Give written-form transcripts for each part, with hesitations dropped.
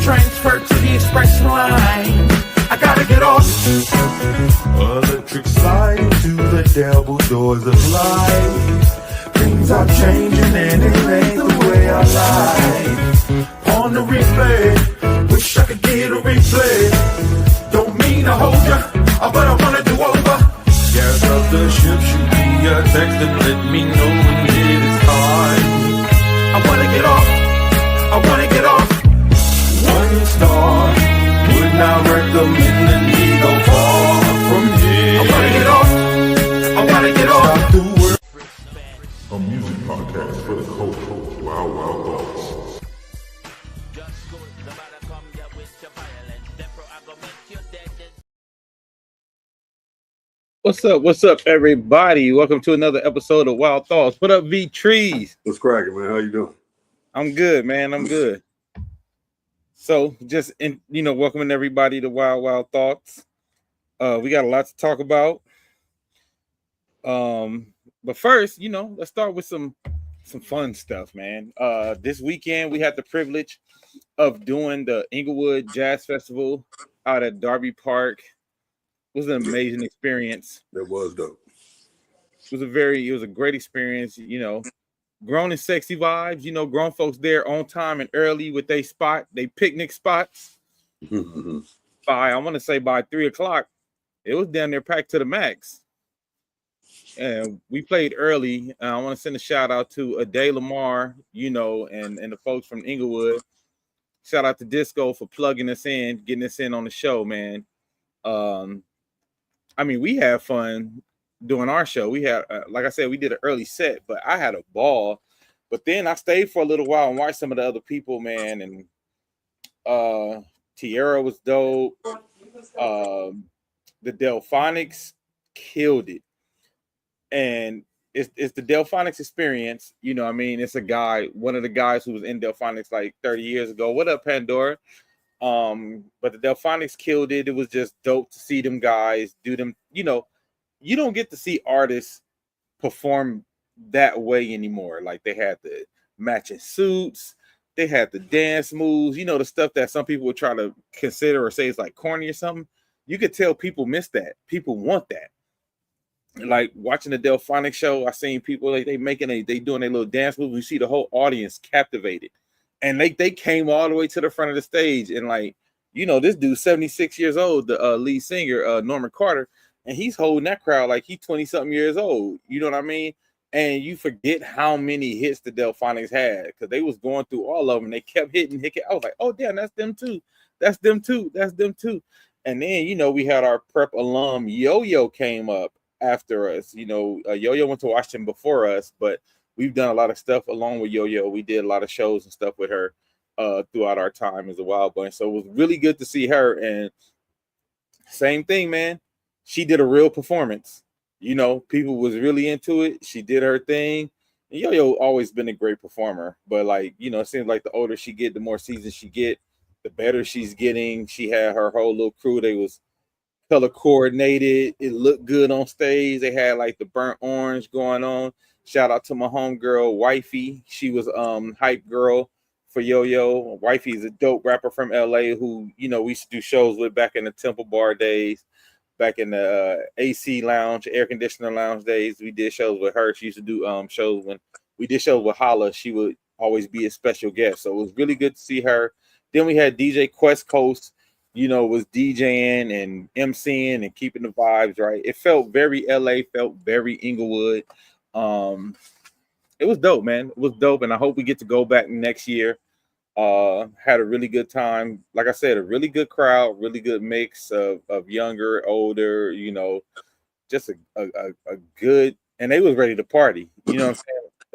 transfer to the express line. I gotta get off. Electric slide to the devil doors of life. Things are changing and it ain't the way I like. On the replay, wish I could get a replay. Don't mean to hold ya, but I wanna do over. Gas up the ship, shoot me a text and let me know when it is time. I wanna get off, I wanna get off. 1 star, would not recommend that we go far from here. I wanna get off, I wanna get off. Stop the world. A music podcast for the culture. Wild, wild thoughts. What's up, everybody? Welcome to another episode of Wild Thoughts. What up, V Trees? What's cracking, man? How you doing? I'm good, man. I'm good. So, welcoming everybody to Wild Thoughts. We got a lot to talk about. But first, let's start with some fun stuff, man. This weekend we had the privilege of doing the Inglewood Jazz Festival out at Darby Park. It was an amazing experience. That was dope. It was a great experience, grown and sexy vibes, grown folks there on time and early with they picnic spots. I want to say by 3:00, it was down there packed to the max. And we played early. I want to send a shout out to Ade Lamar, and the folks from Inglewood. Shout out to Disco for plugging us in, getting us in on the show, man. We had fun doing our show. We had, like I said, we did an early set, but I had a ball. But then I stayed for a little while and watched some of the other people, man. And Tierra was dope. The Delphonics killed it. And it's the Delphonics experience. It's a guy, one of the guys who was in Delphonics like 30 years ago. What up, Pandora? But the Delphonics killed it. It was just dope to see them guys do them. You don't get to see artists perform that way anymore. Like they had the matching suits, they had the dance moves, the stuff that some people would try to consider or say is like corny or something. You could tell people miss that. People want that. Like watching the Delphonics show, I seen people like they doing their little dance moves. You see the whole audience captivated. And they came all the way to the front of the stage. And this dude's 76 years old, the lead singer, Norman Carter, and he's holding that crowd like he's 20-something years old. You know what I mean? And you forget how many hits the Delphonics had because they was going through all of them. And they kept hitting. I was like, oh, damn, that's them too. That's them too. That's them too. And then, we had our prep alum, Yo-Yo, came up after us. Yo-Yo went to Washington before us, but we've done a lot of stuff along with Yo-Yo. We did a lot of shows and stuff with her throughout our time as a Wylebunch. So it was really good to see her. And same thing, man. She did a real performance. People was really into it. She did her thing. And Yo-Yo always been a great performer. But it seems like the older she get, the more seasons she get, the better she's getting. She had her whole little crew. They was color coordinated. It looked good on stage. They had like the burnt orange going on. Shout out to my homegirl, Wifey. She was hype girl for Yo-Yo. Wifey is a dope rapper from LA who, we used to do shows with back in the Temple Bar days, back in the AC lounge, air conditioner lounge days. We did shows with her. She used to do shows when we did shows with Holla. She would always be a special guest. So it was really good to see her. Then we had DJ Quest Coast, was DJing and MCing and keeping the vibes right. It felt very LA, felt very Inglewood. It was dope, man. It was dope, and I hope we get to go back next year. Had a really good time. Like I said, a really good crowd, really good mix of younger, older, just a good, and they was ready to party. You know what I'm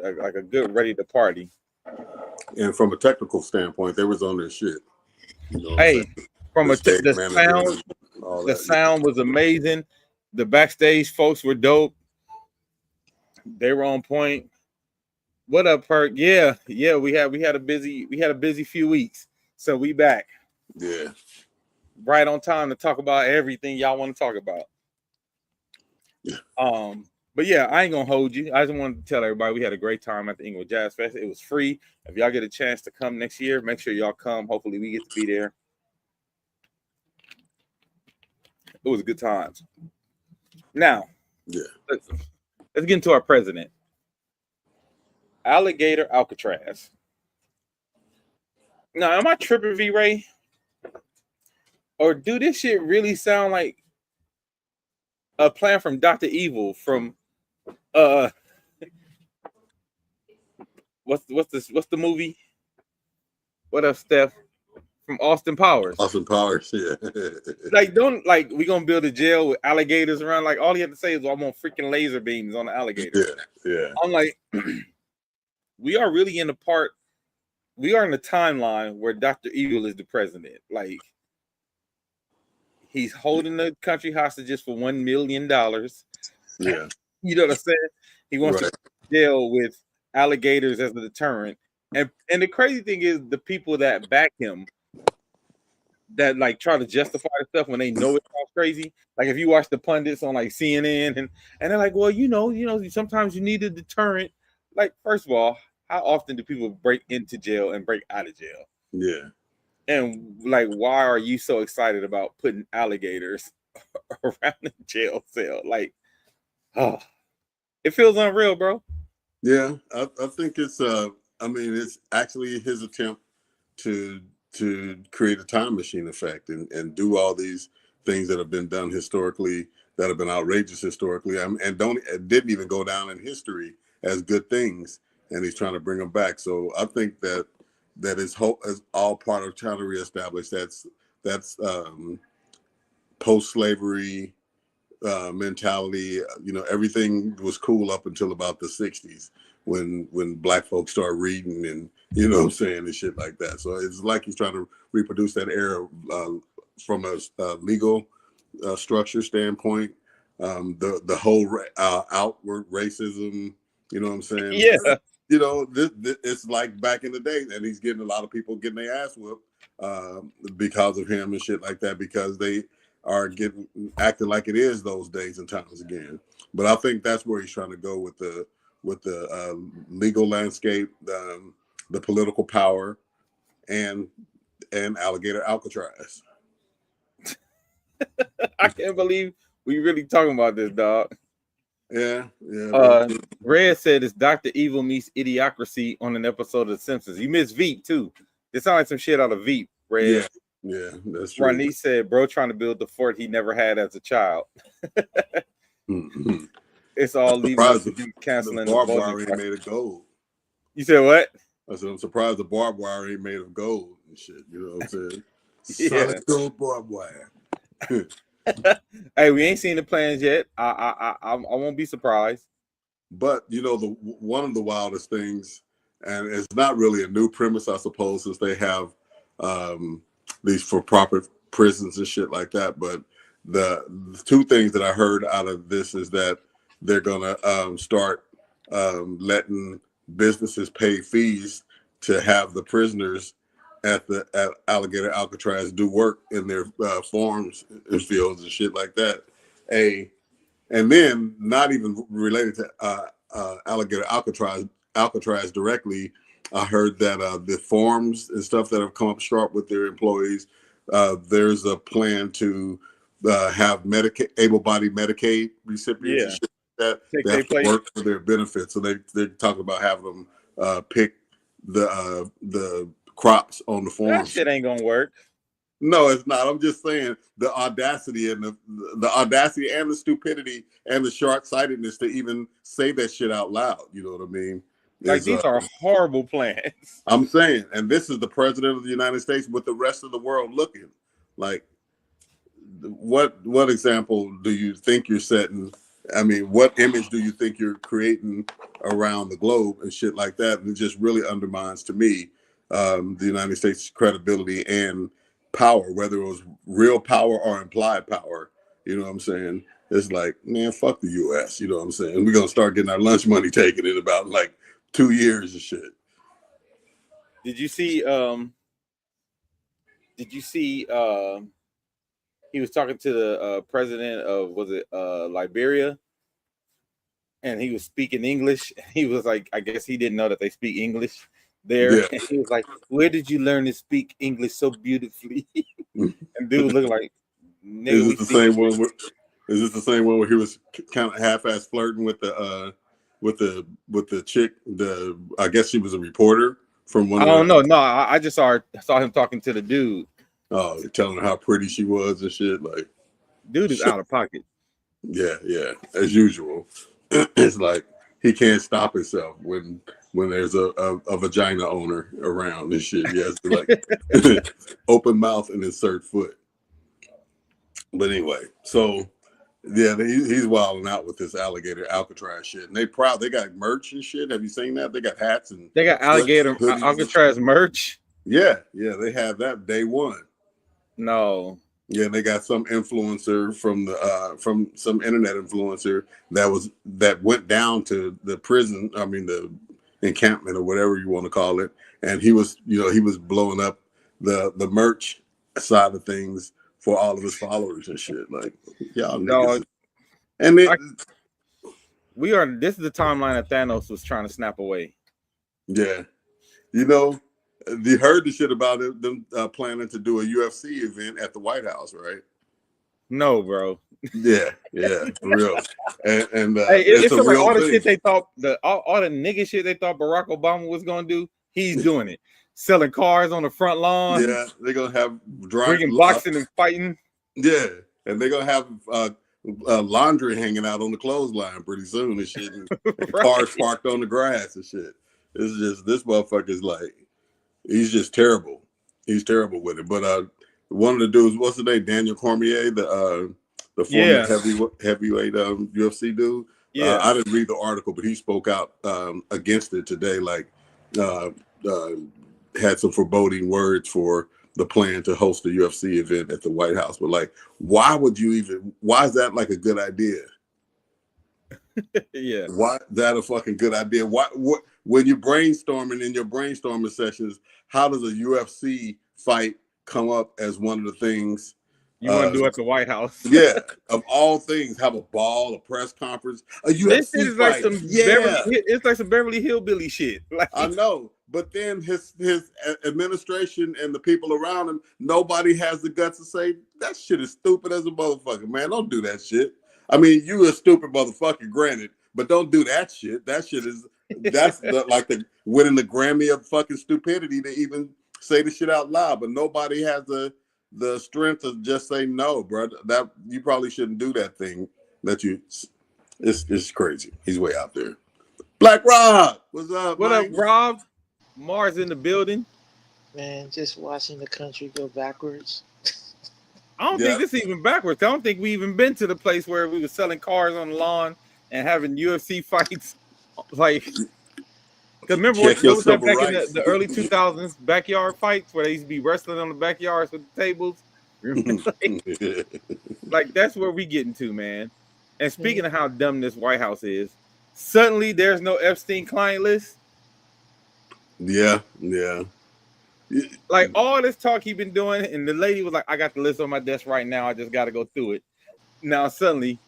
saying? Like a good ready to party. And from a technical standpoint, they was on their shit. Hey, the sound was amazing. The backstage folks were dope. They were on point. What up, Perk? Yeah. We had a busy few weeks, so we back. Yeah, right on time to talk about everything y'all want to talk about. Yeah. But yeah, I ain't gonna hold you. I just wanted to tell everybody we had a great time at the Inglewood Jazz Fest. It was free. If y'all get a chance to come next year, make sure y'all come. Hopefully, we get to be there. It was good times. Now, Yeah. let's get into our president, Alligator Alcatraz. Now, am I tripping, V Ray? Or do this shit really sound like a plan from Dr. Evil from what's the movie? What up, Steph? From Austin Powers. Austin Powers, yeah. Like, don't like we gonna build a jail with alligators around. Like, all you have to say is I'm on freaking laser beams on the alligator. Yeah. I'm like, we are really in the part. We are in the timeline where Dr. Evil is the president. Like, he's holding the country hostages for $1 million. Yeah. You know what I'm saying? He wants Right. to jail with alligators as a deterrent. And the crazy thing is the people that back him that like try to justify the stuff when they know it sounds crazy. Like if you watch the pundits on like CNN and they're like, well, you know, sometimes you need a deterrent. Like, first of all, how often do people break into jail and break out of jail? Yeah. And like, why are you so excited about putting alligators around the jail cell? Like, oh, it feels unreal, bro. Yeah. I think it's I mean, it's actually his attempt to create a time machine effect and do all these things that have been done historically that have been outrageous historically and didn't even go down in history as good things, and he's trying to bring them back. So I think that is all part of trying to reestablish that's post-slavery mentality. You know, everything was cool up until about the 60s when black folks started reading and, you know what I'm saying, and shit like that. So it's like he's trying to reproduce that era from a legal structure standpoint. The whole outward racism, you know what I'm saying? Yeah. You know, this it's like back in the day, and he's getting a lot of people getting their ass whooped because of him and shit like that, because they are acting like it is those days and times again. But I think that's where he's trying to go with the legal landscape, the political power, and Alligator Alcatraz. I can't believe we really talking about this, dog. Yeah. Red said it's Dr. Evil meets Idiocracy on an episode of The Simpsons. You missed Veep too. It sounds like some shit out of Veep, Red. Yeah, that's true. Ronnie said, bro, trying to build the fort he never had as a child. Mm-hmm. It's all leaving to be canceling the barbed wire ain't made of gold. You said what? I said, I'm surprised the barbed wire ain't made of gold and shit. You know what I'm saying? Yeah. Solid gold barbed wire. Hey, we ain't seen the plans yet. I won't be surprised. But you know, one of the wildest things, and it's not really a new premise, I suppose, since they have these for-profit prisons and shit like that. But the two things that I heard out of this is that they're gonna start letting businesses pay fees to have the prisoners at Alligator Alcatraz do work in their farms and fields and shit like that. And then, not even related to Alligator Alcatraz directly, I heard that the farms and stuff that have come up short with their employees, there's a plan to have able-bodied Medicaid recipients and shit like that. They have to work for their benefits. So they're talking about having them pick the crops on the farm. That shit ain't gonna work. No, it's not. I'm just saying the audacity and the audacity and the stupidity and the short-sightedness to even say that shit out loud. You know what I mean? Like, these are horrible plans. I'm saying, and this is the president of the United States with the rest of the world looking. Like, what example do you think you're setting? I mean, what image do you think you're creating around the globe and shit like that? And it just really undermines, to me, the United States' credibility and power, whether it was real power or implied power. You know what I'm saying? It's like, man, fuck the U.S. You know what I'm saying? We're gonna start getting our lunch money taken in about like 2 years and shit. Did you see? He was talking to the president of, was it Liberia? and he was speaking English. He was like, I guess he didn't know that they speak English there. Yeah. And he was like, "Where did you learn to speak English so beautifully?" And dude looking like, "Nigga, Is we this the speak same one? Is this the same one where he was kind of half-ass flirting with the chick? I guess she was a reporter from one I of don't the. know. No, I just saw him talking to the dude. Oh, telling her how pretty she was and shit. Like, Dude is out of pocket. yeah, as usual. It's like he can't stop himself when there's a vagina owner around and shit. He has to like open mouth and insert foot. But anyway, so yeah, he's wilding out with this alligator Alcatraz shit, and they got merch and shit. Have you seen that? They got hats and They got alligator hoodies. Alcatraz merch. Yeah, they have that day one. No. Yeah, they got some influencer from some internet influencer that went down to the prison. I mean the encampment or whatever you want to call it, and he was blowing up the merch side of things for all of his followers and shit. Like y'all niggas. And this is the timeline that Thanos was trying to snap away. Yeah, you heard the shit about it, them planning to do a UFC event at the White House, right? No, bro. Yeah, for real. And hey, it's like all the thing. shit they thought all the nigga shit they thought Barack Obama was gonna do. He's doing it, selling cars on the front lawn. Yeah, they're gonna have bringing boxing and fighting. Yeah, and they're gonna have laundry hanging out on the clothesline pretty soon and shit. And right. Cars parked on the grass and shit. It's just this motherfucker's like. He's just terrible. He's terrible with it. But one of the dudes, what's the name? Daniel Cormier, the former heavyweight UFC dude. Yeah, I didn't read the article, but he spoke out against it today. Like, had some foreboding words for the plan to host a UFC event at the White House. But like, why is that like a good idea? Yeah. Why is that a fucking good idea? What when you're brainstorming in your brainstorming sessions, how does a UFC fight come up as one of the things you want to do at the White House? Yeah, of all things, have a ball, a press conference, a UFC this is fight. Like it's like some Beverly Hillbilly shit. Like, I know, but then his administration and the people around him, nobody has the guts to say that shit is stupid as a motherfucker. Man, don't do that shit. I mean, you a stupid motherfucker, granted, but don't do that shit. That shit is like the winning the Grammy of fucking stupidity to even say the shit out loud. But nobody has the strength to just say no, bro. That you probably shouldn't do that thing. It's crazy. He's way out there. Black Rob, what's up? What up, Rob? Mars in the building. Man, just watching the country go backwards. I don't think this is even backwards. I don't think we even been to the place where we were selling cars on the lawn and having UFC fights. Like, because remember what was that back in the early 2000s backyard fights where they used to be wrestling on the backyards with the tables? Like that's where we getting to, man. And speaking of how dumb this White House is, suddenly there's no Epstein client list. Yeah. Like all this talk he been doing, and the lady was like, "I got the list on my desk right now. I just got to go through it." Now suddenly,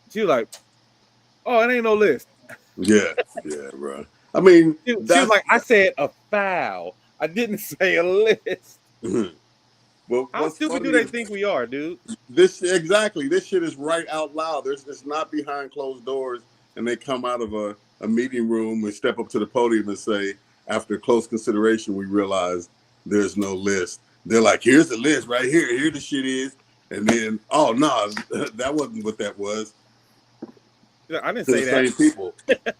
she was like, "Oh, it ain't no list." Yeah, bro. I mean, she was like, "I said a file. I didn't say a list." Well, how stupid do they think we are, dude? This shit is right out loud. It's not behind closed doors, and they come out of a meeting room and step up to the podium and say, after close consideration, we realize there's no list. They're like, here's the list right here. Here the shit is. And then, oh, no, that wasn't what that was. I didn't say that. Same people,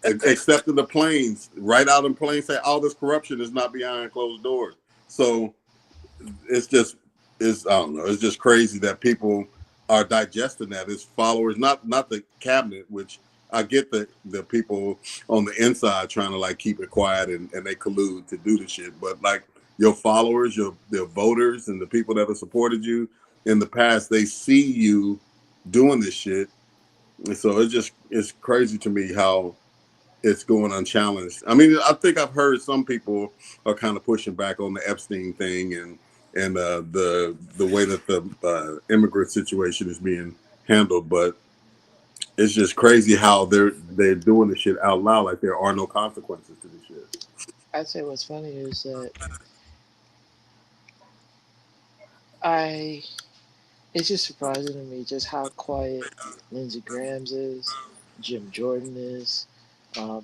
except in the planes, right out in plain say all this corruption is not behind closed doors. So I don't know. It's just crazy that people are digesting that as followers, not the cabinet, which I get the people on the inside trying to like keep it quiet and they collude to do the shit. But like your followers, your voters and the people that have supported you in the past, they see you doing this shit. And so it's crazy to me how it's going unchallenged. I mean, I think I've heard some people are kind of pushing back on the Epstein thing and the way that the immigrant situation is being handled. But it's just crazy how they're doing this shit out loud, like there are no consequences to this shit. I'd say what's funny is that I it's just surprising to me just how quiet Lindsey Graham's is, Jim Jordan is,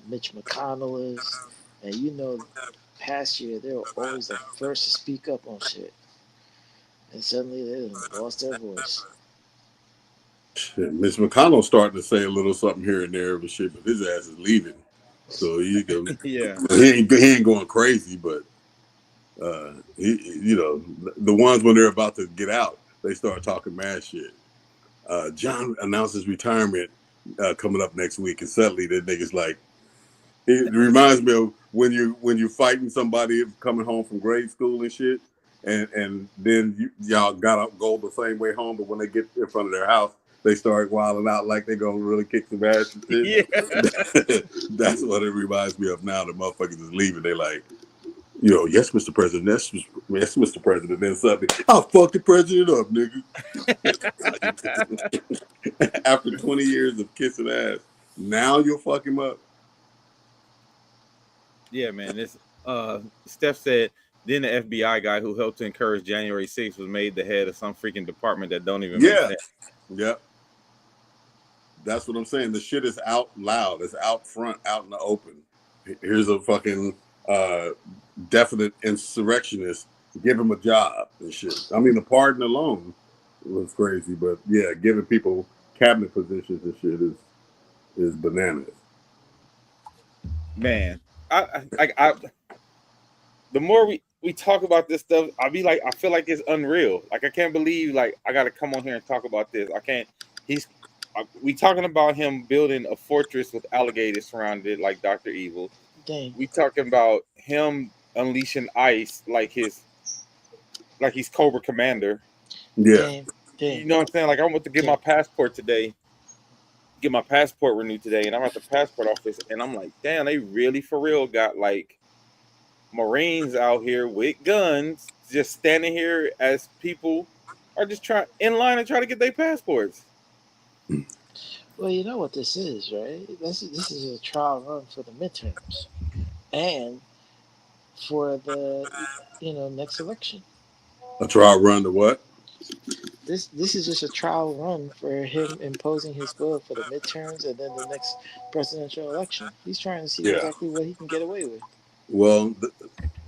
Mitch McConnell is, and past year they were always the first to speak up on shit, and suddenly they done lost their voice. Shit, Mitch McConnell starting to say a little something here and there, but shit, but his ass is leaving, so he Yeah. he ain't going crazy, but the ones when they're about to get out, they start talking mad shit. John announces retirement coming up next week, and suddenly the niggas like, it reminds me of when you're fighting somebody coming home from grade school and shit, and then y'all gotta go the same way home, but when they get in front of their house, they start wilding out like they gonna really kick some ass and shit. Yeah. That's what it reminds me of now. The motherfuckers is leaving. They like, yes, Mr. President. Yes, Mr. President. Then suddenly, I'll fuck the president up, nigga. After 20 years of kissing ass, now you'll fuck him up. Yeah, man. This Steph said then the FBI guy who helped to encourage January 6th was made the head of some freaking department that don't even make sense. Yeah. That's what I'm saying. The shit is out loud. It's out front, out in the open. Here's a fucking definite insurrectionist. Give him a job and shit. I mean, the pardon alone was crazy, but yeah, giving people cabinet positions and shit is bananas. Man, I the more we talk about this stuff, I feel like it's unreal. Like I can't believe I got to come on here and talk about this. I can't. We talking about him building a fortress with alligators surrounded like Dr. Evil. Dang. We talking about him unleashing ice like he's Cobra Commander. Yeah. Dang. You know what I'm saying? Like I went to get my passport today, get my passport renewed today, and I'm at the passport office, and I'm like, damn, they really for real got like Marines out here with guns, just standing here as people are just trying in line and try to get their passports. Well, you know what this is, right? This is a trial run for the midterms, and for the next election. A trial run to what? This is just a trial run for him imposing his will for the midterms and then the next presidential election. He's trying to see exactly what he can get away with. Well,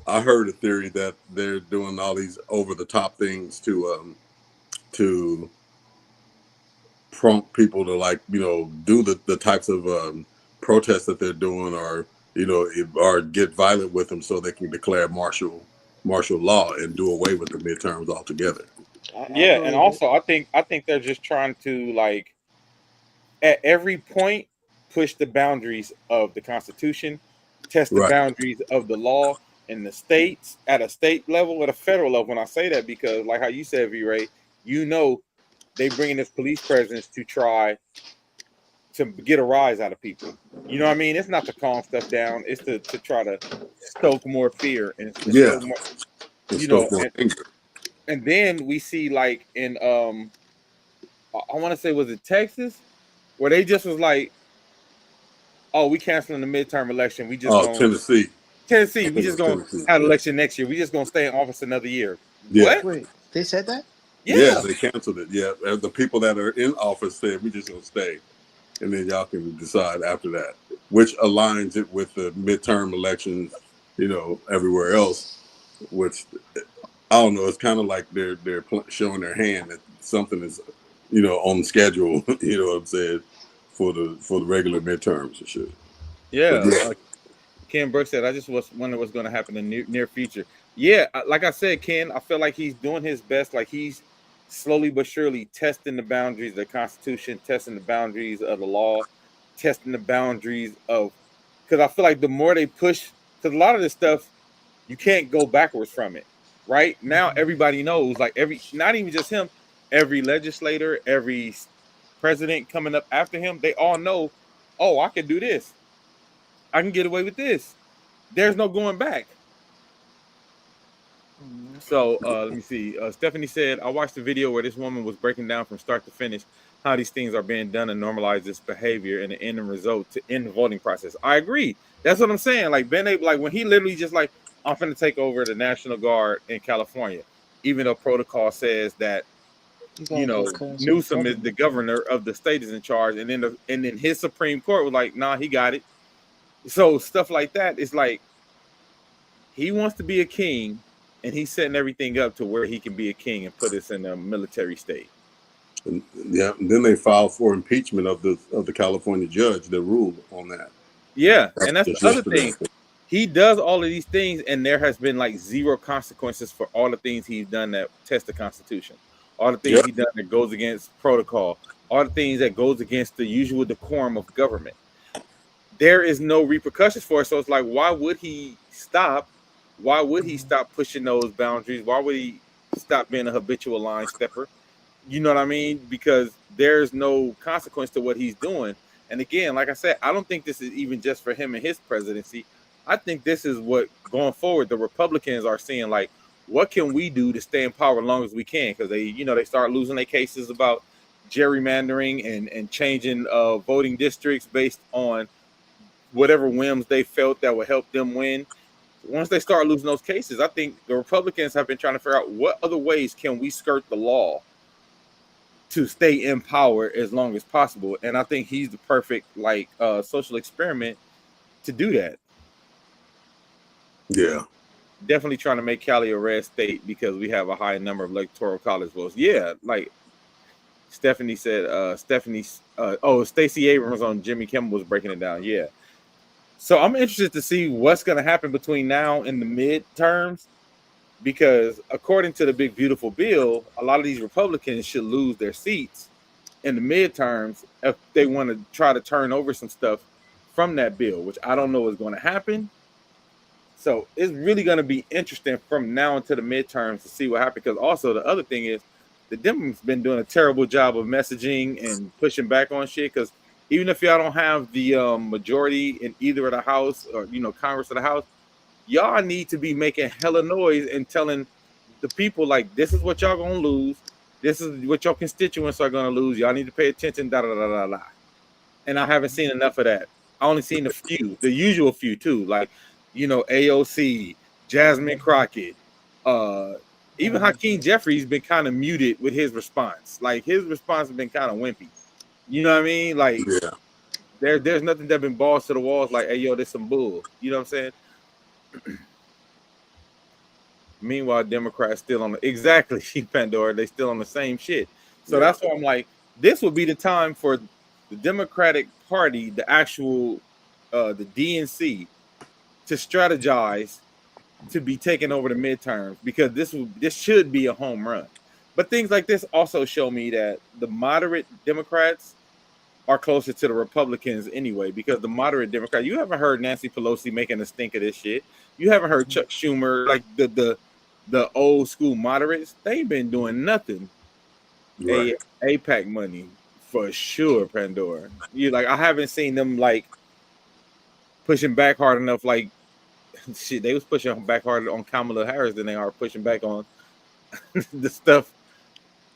I heard a theory that they're doing all these over the top things to prompt people to do the types of protests that they're doing, or get violent with them so they can declare martial law and do away with the midterms altogether. Yeah, and also I think they're just trying to at every point push the boundaries of the Constitution, test the boundaries of the law in the states, at a state level, at a federal level. When I say that, because like how you said, V-Ray, they bring in this police presence to try to get a rise out of people. You know what I mean? It's not to calm stuff down. It's to try to stoke more fear and stoke more, and then we see in I want to say, was it Texas, where they just was like, oh, we canceling the midterm election. We just Tennessee. We just gonna have an election next year. We just gonna stay in office another year. Yeah. What? Wait, they said that? Yeah, they canceled it. Yeah, the people that are in office said we just gonna stay, and then y'all can decide after that, which aligns it with the midterm elections, everywhere else. Which I don't know. It's kind of like they're showing their hand that something is, on schedule. You know what I'm saying, for the regular midterms and shit. Yeah. Ken Brooks said, I just was wondering what's going to happen in the near future. Yeah, like I said, Ken, I feel like he's doing his best. Like he's slowly but surely testing the boundaries of the Constitution, testing the boundaries of the law, testing the boundaries of, because I feel like the more they push, because a lot of this stuff, you can't go backwards from it. Right now, everybody knows, not even just him, every legislator, every president coming up after him, they all know, oh, I can do this. I can get away with this. There's no going back. So let me see. Stephanie said, I watched the video where this woman was breaking down from start to finish how these things are being done and normalize this behavior and the end result to end the voting process. I agree. That's what I'm saying. Like Ben, like when he literally just like, I'm finna take over the National Guard in California, even though protocol says that You gotta get clearance from the Newsom is the governor. governor of the state is in charge, and then his Supreme Court was like, nah, he got it. So stuff like that is like he wants to be a king, and he's setting everything up to where he can be a king and put us in a military state. And, yeah, and then they filed for impeachment of the California judge that ruled on that. Yeah, and that's the Just other yesterday. thing. He does all of these things, and there has been like zero consequences for all the things he's done that test the Constitution, all the things Yep. he's done that goes against protocol, all the things that goes against the usual decorum of government. There is no repercussions for it. So it's like, why would he stop? Why would he stop pushing those boundaries? Why would he stop being a habitual line stepper? You know what I mean? Because there's no consequence to what he's doing. And again, like I said, I don't think this is even just for him and his presidency. I think this is what going forward the Republicans are seeing, like, what can we do to stay in power as long as we can? Because they start losing their cases about gerrymandering and changing voting districts based on whatever whims they felt that would help them win. Once they start losing those cases, I think the Republicans have been trying to figure out what other ways can we skirt the law to stay in power as long as possible. And I think he's the perfect social experiment to do that. Yeah. Definitely trying to make Cali a red state because we have a high number of electoral college votes. Yeah, like Stephanie said, Stacey Abrams on Jimmy Kimmel was breaking it down. Yeah. So I'm interested to see what's going to happen between now and the midterms, because according to the big beautiful bill, a lot of these Republicans should lose their seats in the midterms if they want to try to turn over some stuff from that bill, which I don't know is going to happen. So it's really going to be interesting from now until the midterms to see what happens. Because also the other thing is the Democrats been doing a terrible job of messaging and pushing back on shit. Because even if y'all don't have the majority in either of the House or Congress or the House, y'all need to be making hella noise and telling the people, like, this is what y'all gonna lose. This is what your constituents are gonna lose. Y'all need to pay attention. Da da da da da. And I haven't seen enough of that. I only seen a few, the usual few too, like AOC, Jasmine Crockett, even Hakeem Jeffries been kind of muted with his response. Like his response has been kind of wimpy. You know what I mean? Like there's nothing that been balls to the walls. Like, hey yo, there's some bull. You know what I'm saying? Meanwhile, Democrats still on exactly Pandora. They still on the same shit. So that's why I'm like, this will be the time for the Democratic Party, the actual, the DNC, to strategize to be taking over the midterms, because this should be a home run. But things like this also show me that the moderate Democrats are closer to the Republicans anyway, because the moderate Democrats, you haven't heard Nancy Pelosi making a stink of this shit. You haven't heard Chuck Schumer, like the old school moderates. They've been doing nothing. Right. APAC money for sure, Pandora. I haven't seen them like pushing back hard enough. Like shit, they was pushing back harder on Kamala Harris than they are pushing back on the stuff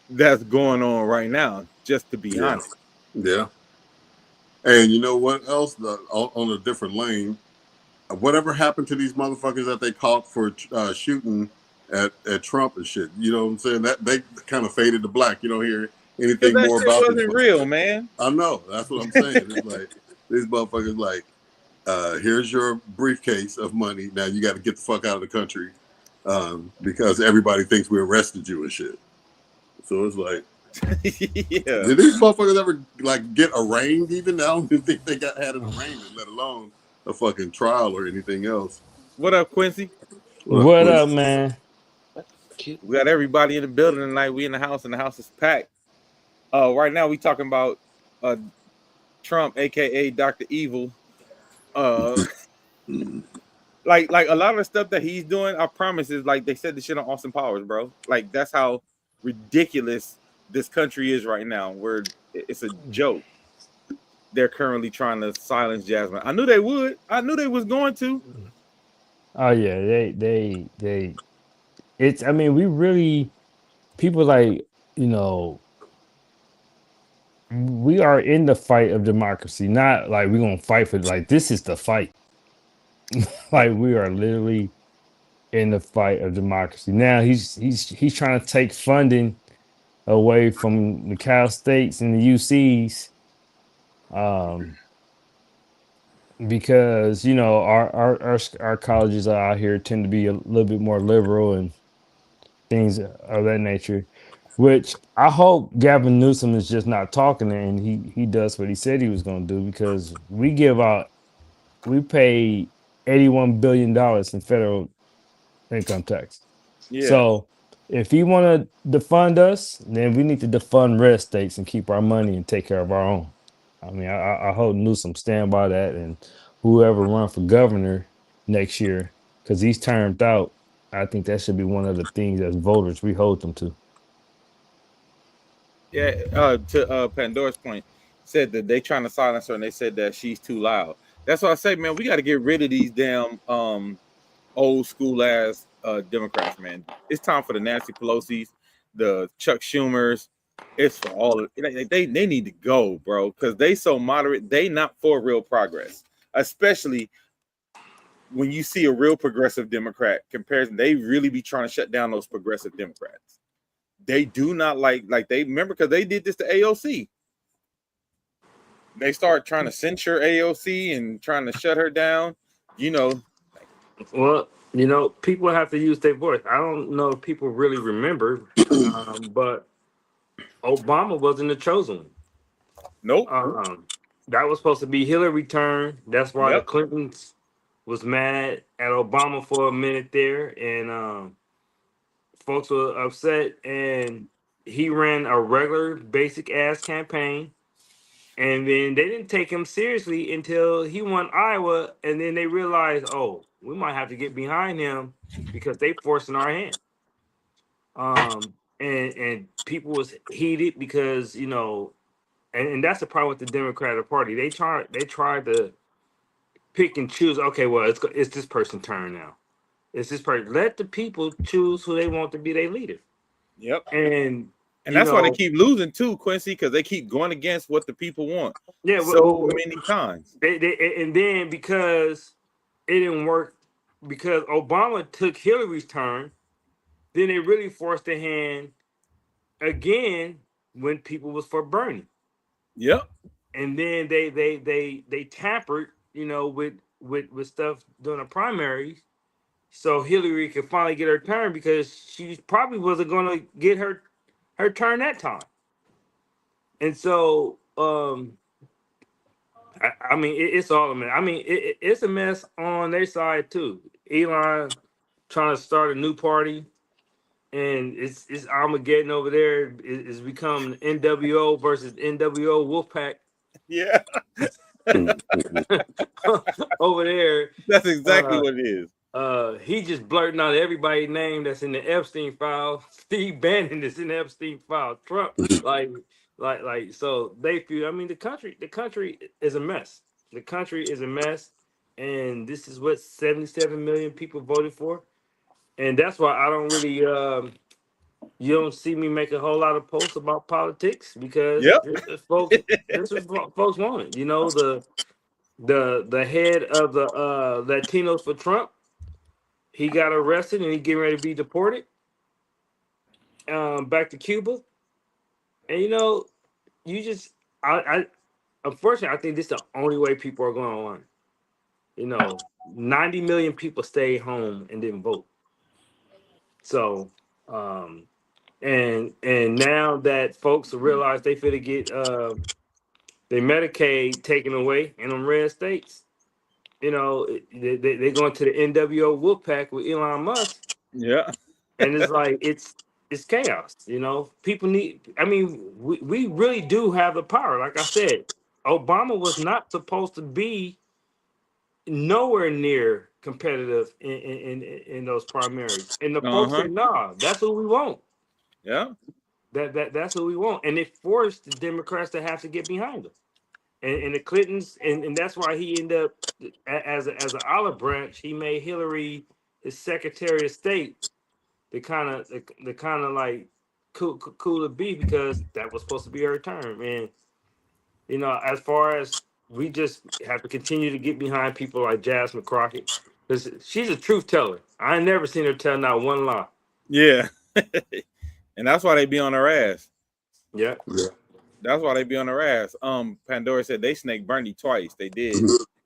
that's going on right now, just to be honest. Yeah. And you know what else? On a different lane, whatever happened to these motherfuckers that they caught for shooting at Trump and shit? You know what I'm saying? That they kind of faded to black. You don't hear anything more about it. Wasn't real, man. I know. That's what I'm saying. It's like these motherfuckers like, here's your briefcase of money. Now you got to get the fuck out of the country because everybody thinks we arrested you and shit. So it's like, did these motherfuckers ever like get arraigned? Even I don't even think they had an arraignment, let alone a fucking trial or anything else. What up, Quincy? What up, man? We got everybody in the building tonight. We in the house, and the house is packed. Right now we talking about Trump, aka Dr. Evil. Like a lot of the stuff that he's doing, I promise, is like they said the shit on Austin Powers, bro. Like that's how ridiculous this country is right now, where it's a joke. They're currently trying to silence Jasmine. I knew they would. I knew they was going to. Oh yeah, they. It's. I mean, we really people like we are in the fight of democracy, not like we're gonna fight for like this is the fight. Like we are literally in the fight of democracy. Now he's trying to take funding away from the Cal States and the UCs, um, because you know our colleges are out here tend to be a little bit more liberal and things of that nature. Which I hope Gavin Newsom is just not talking and he does what he said he was going to do, because we pay $81 billion in federal income tax. Yeah. So if he want to defund us, then we need to defund red states and keep our money and take care of our own. I mean, I hope Newsom stand by that, and whoever run for governor next year, because he's termed out. I think that should be one of the things as voters we hold them to. Yeah. To Pandora's point, said that they trying to silence her, and they said that she's too loud. That's why I say, man, we got to get rid of these damn old school ass Democrats, man. It's time for the Nancy Pelosi's, the Chuck Schumers. It's for all of they need to go, bro, because they so moderate. They not for real progress, especially when you see a real progressive Democrat comparison. They really be trying to shut down those progressive Democrats. They do not like they remember because they did this to AOC. They start trying to censure AOC and trying to shut her down. You know, Well, you know, people have to use their voice. I don't know if people really remember, but Obama wasn't the chosen one. nope. That was supposed to be Hillary's turn. That's why the Yep. Clintons was mad at Obama for a minute there, and folks were upset. And he ran a regular, basic ass campaign, and then they didn't take him seriously until he won Iowa, and then they realized, oh, we might have to get behind him because they forcing our hand. And people was heated because and that's the problem with the Democratic Party. They try to pick and choose. Okay, well, it's this person's turn now. It's this person. Let the people choose who they want to be their leader. Yep. And And that's why they keep losing too, Quincy, because they keep going against what the people want yeah, so many times. and then because it didn't work, because Obama took Hillary's turn, then they really forced their hand again when people was for Bernie. Yep. And then they tampered, with stuff during the primaries, so Hillary could finally get her turn because she probably wasn't going to get her turn that time. And so, I mean, it's all a mess. I mean, it's a mess on their side too. Elon trying to start a new party, and it's Armageddon over there. It's become NWO versus NWO Wolfpack. Yeah. Over there. That's exactly what it is. He just blurting out everybody's name that's in the Epstein file. Steve Bannon is in the Epstein file. Trump, like, so they feel. I mean, the country is a mess. The country is a mess, and this is what 77 million people voted for, and that's why I don't really. You don't see me make a whole lot of posts about politics because Yep. this is what folks wanted. You know, the head of the Latinos for Trump. He got arrested and he getting ready to be deported back to Cuba. And you just I unfortunately I think this is the only way people are going to learn. 90 million people stayed home and didn't vote. So and now that folks realize they finna get their Medicaid taken away in them red states, they're going to the NWO Wolfpack with Elon Musk. Yeah. And it's like it's chaos. People need. I mean, we really do have the power. Like I said, Obama was not supposed to be nowhere near competitive in those primaries. And the folks said, "Nah, that's what we want. Yeah. That's what we want." And they forced the Democrats to have to get behind them. And the Clintons, and that's why he ended up as an olive branch. He made Hillary his Secretary of State. The kind of like cool to be, because that was supposed to be her term. And You know, as far as we just have to continue to get behind people like Jasmine Crockett, because she's a truth teller. I ain't never seen her tell not one lie. Yeah. And that's why they be on her ass. Yeah. Yeah. That's why they be on her ass. Pandora said they snaked Bernie twice. They did.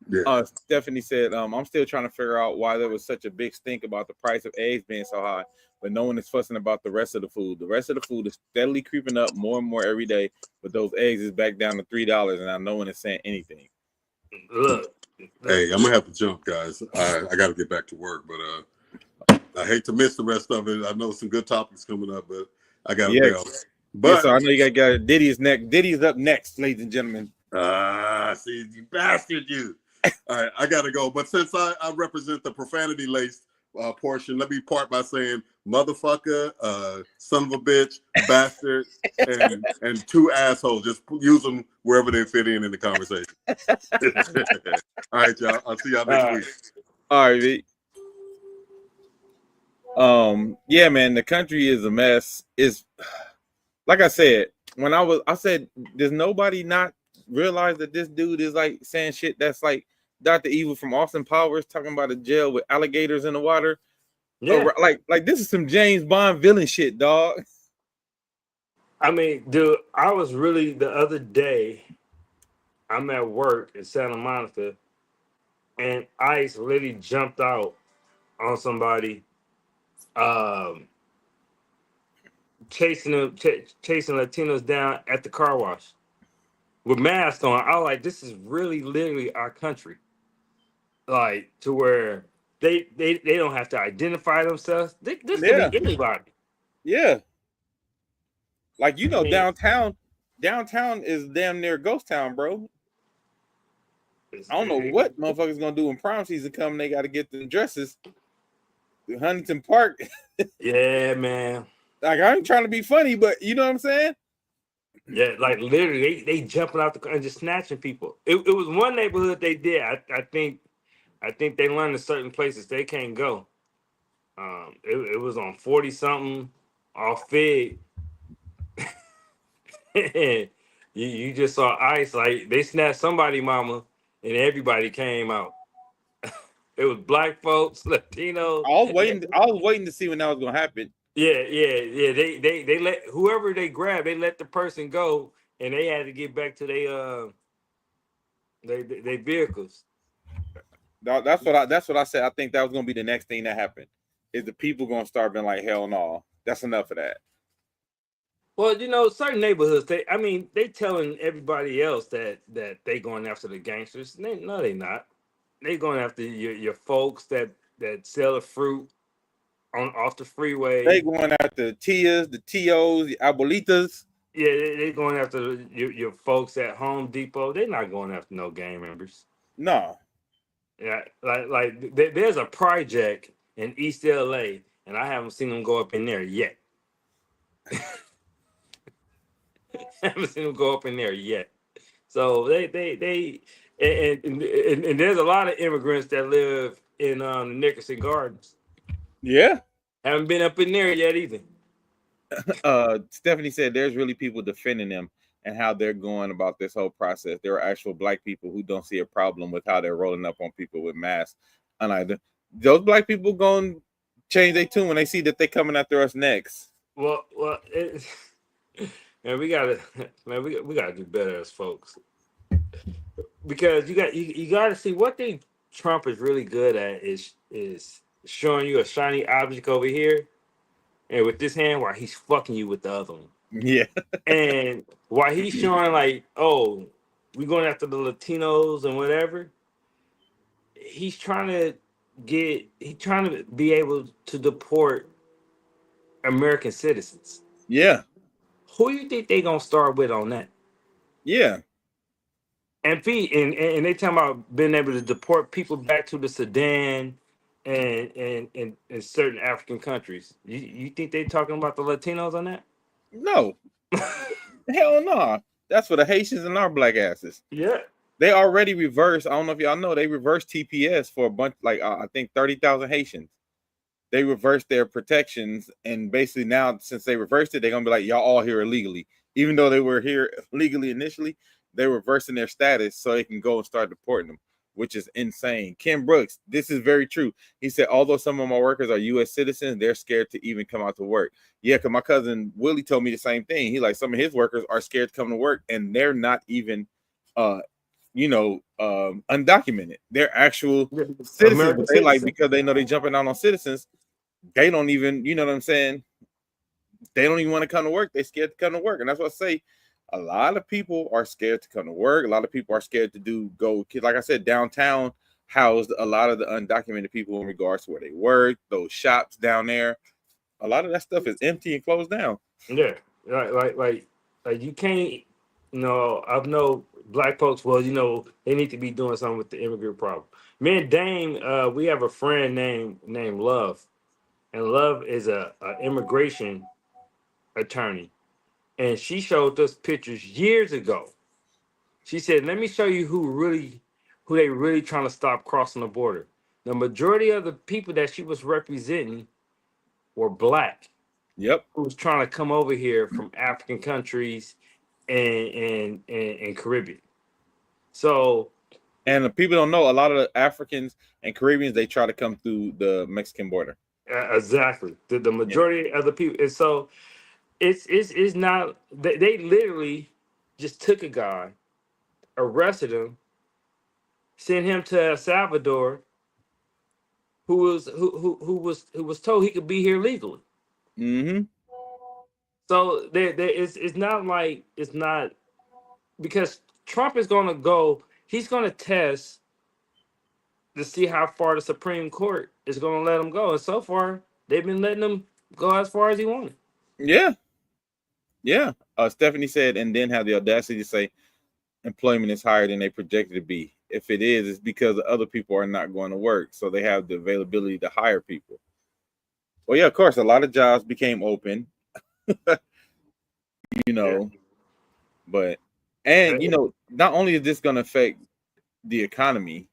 Yeah. Stephanie said, I'm still trying to figure out why there was such a big stink about the price of eggs being so high, but no one is fussing about the rest of the food. The rest of the food is steadily creeping up more and more every day, but those eggs is back down to $3, and now no one is saying anything. Look. Hey, I'm gonna have to jump, guys. I got to get back to work, but I hate to miss the rest of it. I know some good topics coming up, but I got to bail. But so I know you got Diddy is next. Diddy is up next, ladies and gentlemen. see, you bastard, you. All right, I got to go. But since I represent the profanity laced portion, let me part by saying motherfucker, son of a bitch, bastard, and two assholes. Just use them wherever they fit in the conversation. All right, y'all. I'll see y'all next week. All right, V. Yeah, man, the country is a mess. Is like I said, I said, does nobody not realize that this dude is like saying shit that's like Dr. Evil from Austin Powers talking about a jail with alligators in the water? Yeah. Like this is some James Bond villain shit, dog. I mean, dude, I was really the other day, I'm at work in Santa Monica, and ICE literally jumped out on somebody, chasing Latinos down at the car wash with masks on. I was like, this is really literally our country. Like, to where they don't have to identify themselves. This could be anybody. Yeah. Like, you know, I mean, downtown is damn near ghost town, bro. I don't know what motherfuckers gonna do when prom season come. They got to get them dresses. Huntington Park. Yeah, man. Like, I ain't trying to be funny, but you know what I'm saying? Yeah, like literally, they jumping out the car and just snatching people. It was one neighborhood they did. I think they learned in certain places they can't go. It was on 40 something off Fig. you just saw ICE, like they snatched somebody mama and everybody came out. It was black folks, Latinos. I was waiting to see when that was gonna happen. Yeah. They let whoever they grabbed, they let the person go, and they had to get back to their vehicles. That's what I said. I think that was gonna be the next thing that happened. Is the people gonna start being like, hell no, that's enough of that. Well, you know, certain neighborhoods, they telling everybody else that they going after the gangsters. No, they not. They going after your folks that sell the fruit off the freeway. They going after the Tias, the Tios, the Abuelitas. Yeah, they going after your folks at Home Depot. They're not going after no gang members. No. Yeah, there's a project in East LA, and I haven't seen them go up in there yet. Haven't seen them go up in there yet. So they and there's a lot of immigrants that live in the Nickerson Gardens. Yeah. Haven't been up in there yet either. Stephanie said there's really people defending them and how they're going about this whole process. There are actual black people who don't see a problem with how they're rolling up on people with masks. And those black people going to change their tune when they see that they're coming after us next. Well, man, we gotta do better as folks, because you gotta see what Trump is really good at is showing you a shiny object over here, and with this hand while he's fucking you with the other one. Yeah. And while he's showing like, oh, we going after the Latinos and whatever, he's trying to be able to deport American citizens. Yeah. Who you think they gonna start with on that? Yeah. And they talking about being able to deport people back to the Sudan and certain African countries. You think they talking about the Latinos on that? No. Hell no. That's for the Haitians and our black asses. Yeah. They already reversed. I don't know if y'all know, they reversed TPS for a bunch, like I think 30,000 Haitians. They reversed their protections, and basically now, since they reversed it, they're gonna be like, y'all all here illegally, even though they were here legally initially. they're reversing their status so they can go and start deporting them, which is insane. Ken Brooks, this is very true. He said, although some of my workers are U.S. citizens, they're scared to even come out to work. Yeah, because my cousin Willie told me the same thing. He like some of his workers are scared to come to work, and they're not even, undocumented. They're actual citizens, American but they like citizen. because they know they jumping out on citizens. They don't even, you know what I'm saying? They don't even want to come to work. They're scared to come to work, and that's what I say. A lot of people are scared to come to work. A lot of people are scared to go. Like I said, downtown housed a lot of the undocumented people in regards to where they work. Those shops down there, a lot of that stuff is empty and closed down. Yeah, like you can't. I've know black folks. Well, they need to be doing something with the immigrant problem. Me and Dame, we have a friend named Love, and Love is a immigration attorney, and she showed us pictures years ago. She said, "Let me show you who they really trying to stop crossing the border." The majority of the people that she was representing were black, Yep. who was trying to come over here from African countries and Caribbean. So And the people don't know, a lot of the Africans and Caribbeans, they try to come through the Mexican border. exactly, the majority of the people, and so it's not. They literally just took a guy, arrested him, sent him to El Salvador, who was told he could be here legally. Mm-hmm. So it's not like it's not, because Trump is going to go. He's going to test to see how far the Supreme Court is going to let him go. And so far, they've been letting him go as far as he wanted. Yeah. Yeah. Stephanie said, and then have the audacity to say employment is higher than they projected to be. If it is, it's because the other people are not going to work. So they have the availability to hire people. Well, yeah, of course, a lot of jobs became open, Yeah. but, and, not only is this going to affect the economy,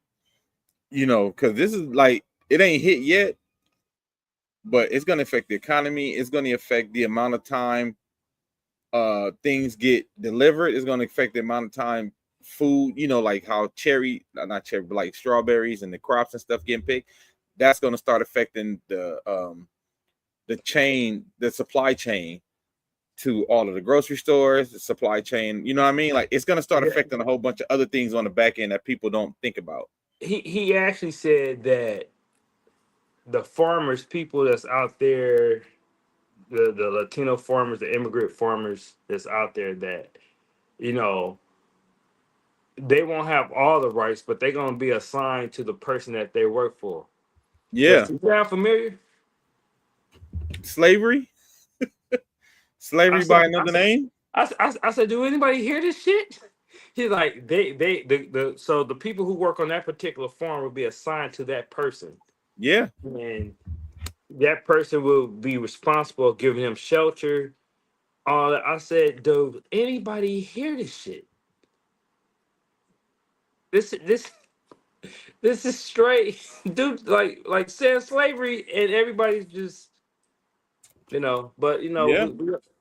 because this is like, it ain't hit yet, but it's going to affect the economy. It's going to affect the amount of time things get delivered. It's going to affect the amount of time food, like how not cherry, but like strawberries and the crops and stuff getting picked. That's going to start affecting the chain, the supply chain to all of the grocery stores, the supply chain. You know what I mean? Like it's going to start affecting a whole bunch of other things on the back end that people don't think about. He actually said that the farmers, people that's out there, the Latino farmers, the immigrant farmers that's out there, that they won't have all the rights, but they're gonna be assigned to the person that they work for. Yeah. Does it sound familiar? Slavery by another name. I said, do anybody hear this shit? He's like, so the people who work on that particular farm will be assigned to that person. Yeah. And that person will be responsible for giving them shelter. All that. I said, do anybody hear this shit? This is straight, dude. Like saying slavery, and everybody's just, But Yeah.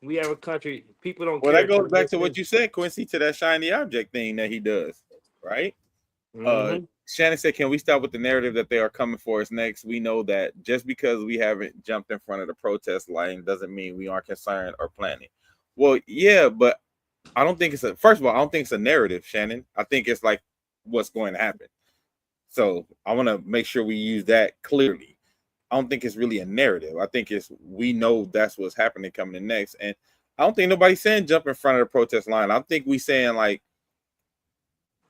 we have a country. People don't Well, care. that goes back to what you said, Quincy, to that shiny object thing that he does, right? Mhm. Shannon said, can we stop with the narrative that they are coming for us next? We know that just because we haven't jumped in front of the protest line doesn't mean we aren't concerned or planning. Well, yeah, but I don't think first of all, I don't think it's a narrative, Shannon. I think it's like what's going to happen. So I want to make sure we use that clearly. I don't think it's really a narrative. I think we know that's what's happening coming in next. And I don't think nobody's saying jump in front of the protest line. I think we saying like,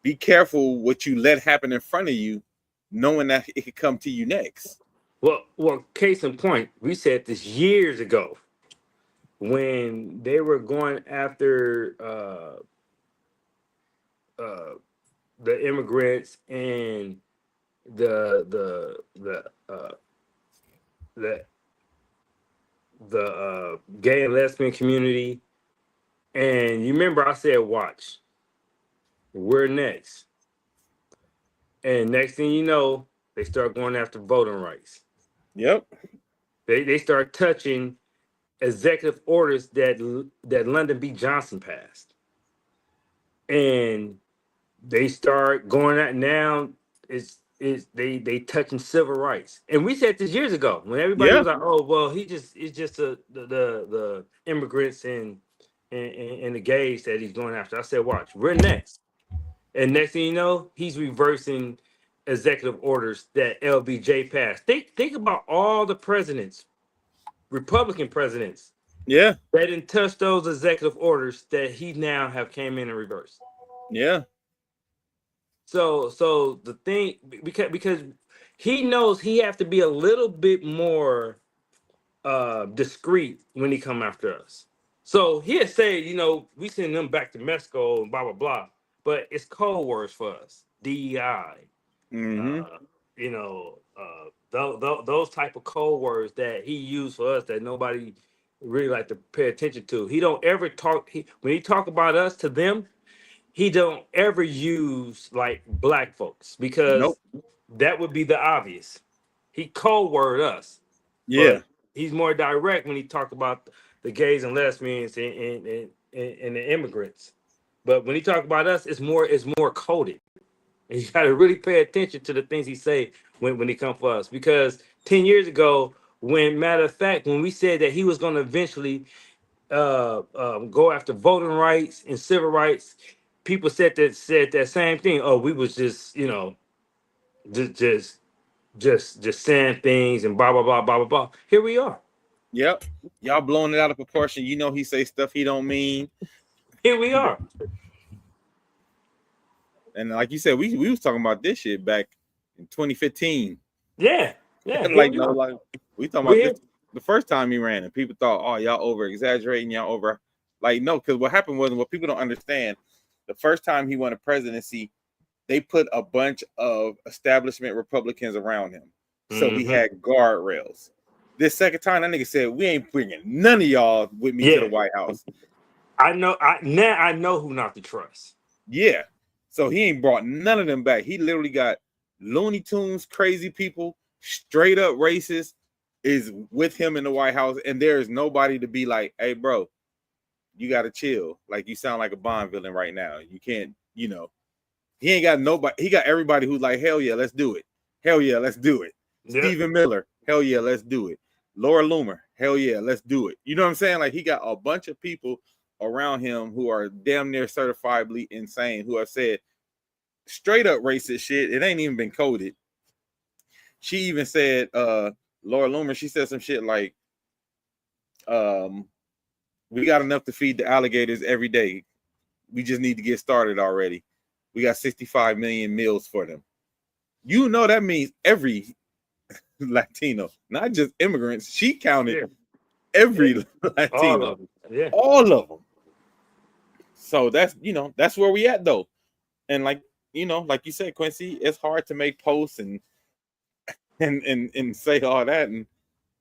be careful what you let happen in front of you, knowing that it could come to you next. Well, case in point, we said this years ago when they were going after the immigrants and the gay and lesbian community. And you remember I said, watch, we're next. And next thing you know, they start going after voting rights. Yep. They start touching executive orders that Lyndon B. Johnson passed. and they start going out now. Is they touching civil rights, and we said this years ago when everybody Yeah, was like, "Oh, well, it's just the immigrants and the gays that he's going after." I said, "Watch, we're next." And next thing you know, he's reversing executive orders that LBJ passed. Think about all the presidents, Republican presidents, yeah, that didn't touch those executive orders that he now have came in and reversed. yeah. So the thing, because he knows he have to be a little bit more discreet when he come after us. So he'll say, we send them back to Mexico and blah blah blah, but it's code words for us. DEI, Mm-hmm. uh, those type of code words that he used for us that nobody really like to pay attention to. He don't ever talk. When he talk about us to them, he don't ever use like black folks Nope. because that would be the obvious. He code word us, Yeah, but he's more direct when he talk about the gays and lesbians and the immigrants. But when he talk about us, it's more coded. And you got to really pay attention to the things he say when he come for us. Because 10 years ago, when matter of fact, when we said that he was going to eventually go after voting rights and civil rights, people said that same thing. Oh, we was just just just saying things and blah blah blah blah blah blah. Here we are. yep. Y'all blowing it out of proportion. You know he say stuff he don't mean. Here we are. And like you said, we was talking about this shit back in 2015. Yeah, yeah. Here Like we no, are. like we talking about We're this the first time he ran, and people thought, oh, y'all over exaggerating, y'all over. Like no, because what happened was what people don't understand. The first time he won a presidency, they put a bunch of establishment Republicans around him, so he Mhm. had guardrails. This second time, that nigga said, "We ain't bringing none of y'all with me to the Yeah, White House." I know. I know who not to trust. Yeah, so he ain't brought none of them back. He literally got Looney Tunes, crazy people, straight up racist, is with him in the White House, and there is nobody to be like, "Hey, bro, you got to chill. Like you sound like a Bond villain right now. You can't, He ain't got nobody. He got everybody who's like, hell yeah, let's do it. Hell yeah, let's do it. Yeah, Stephen Miller, hell yeah, let's do it. Laura Loomer, hell yeah, let's do it. You know what I'm saying? Like he got a bunch of people around him who are damn near certifiably insane, who have said straight up racist shit. It ain't even been coded. She even said, Laura Loomer, she said some shit like, we got enough to feed the alligators every day. We just need to get started already. We got 65 million meals for them. You know that means every Latino, not just immigrants. She counted yeah, every yeah. All Latino, of them. Yeah, all of them. So that's where we at though. And like like you said, Quincy, it's hard to make posts and say all that. And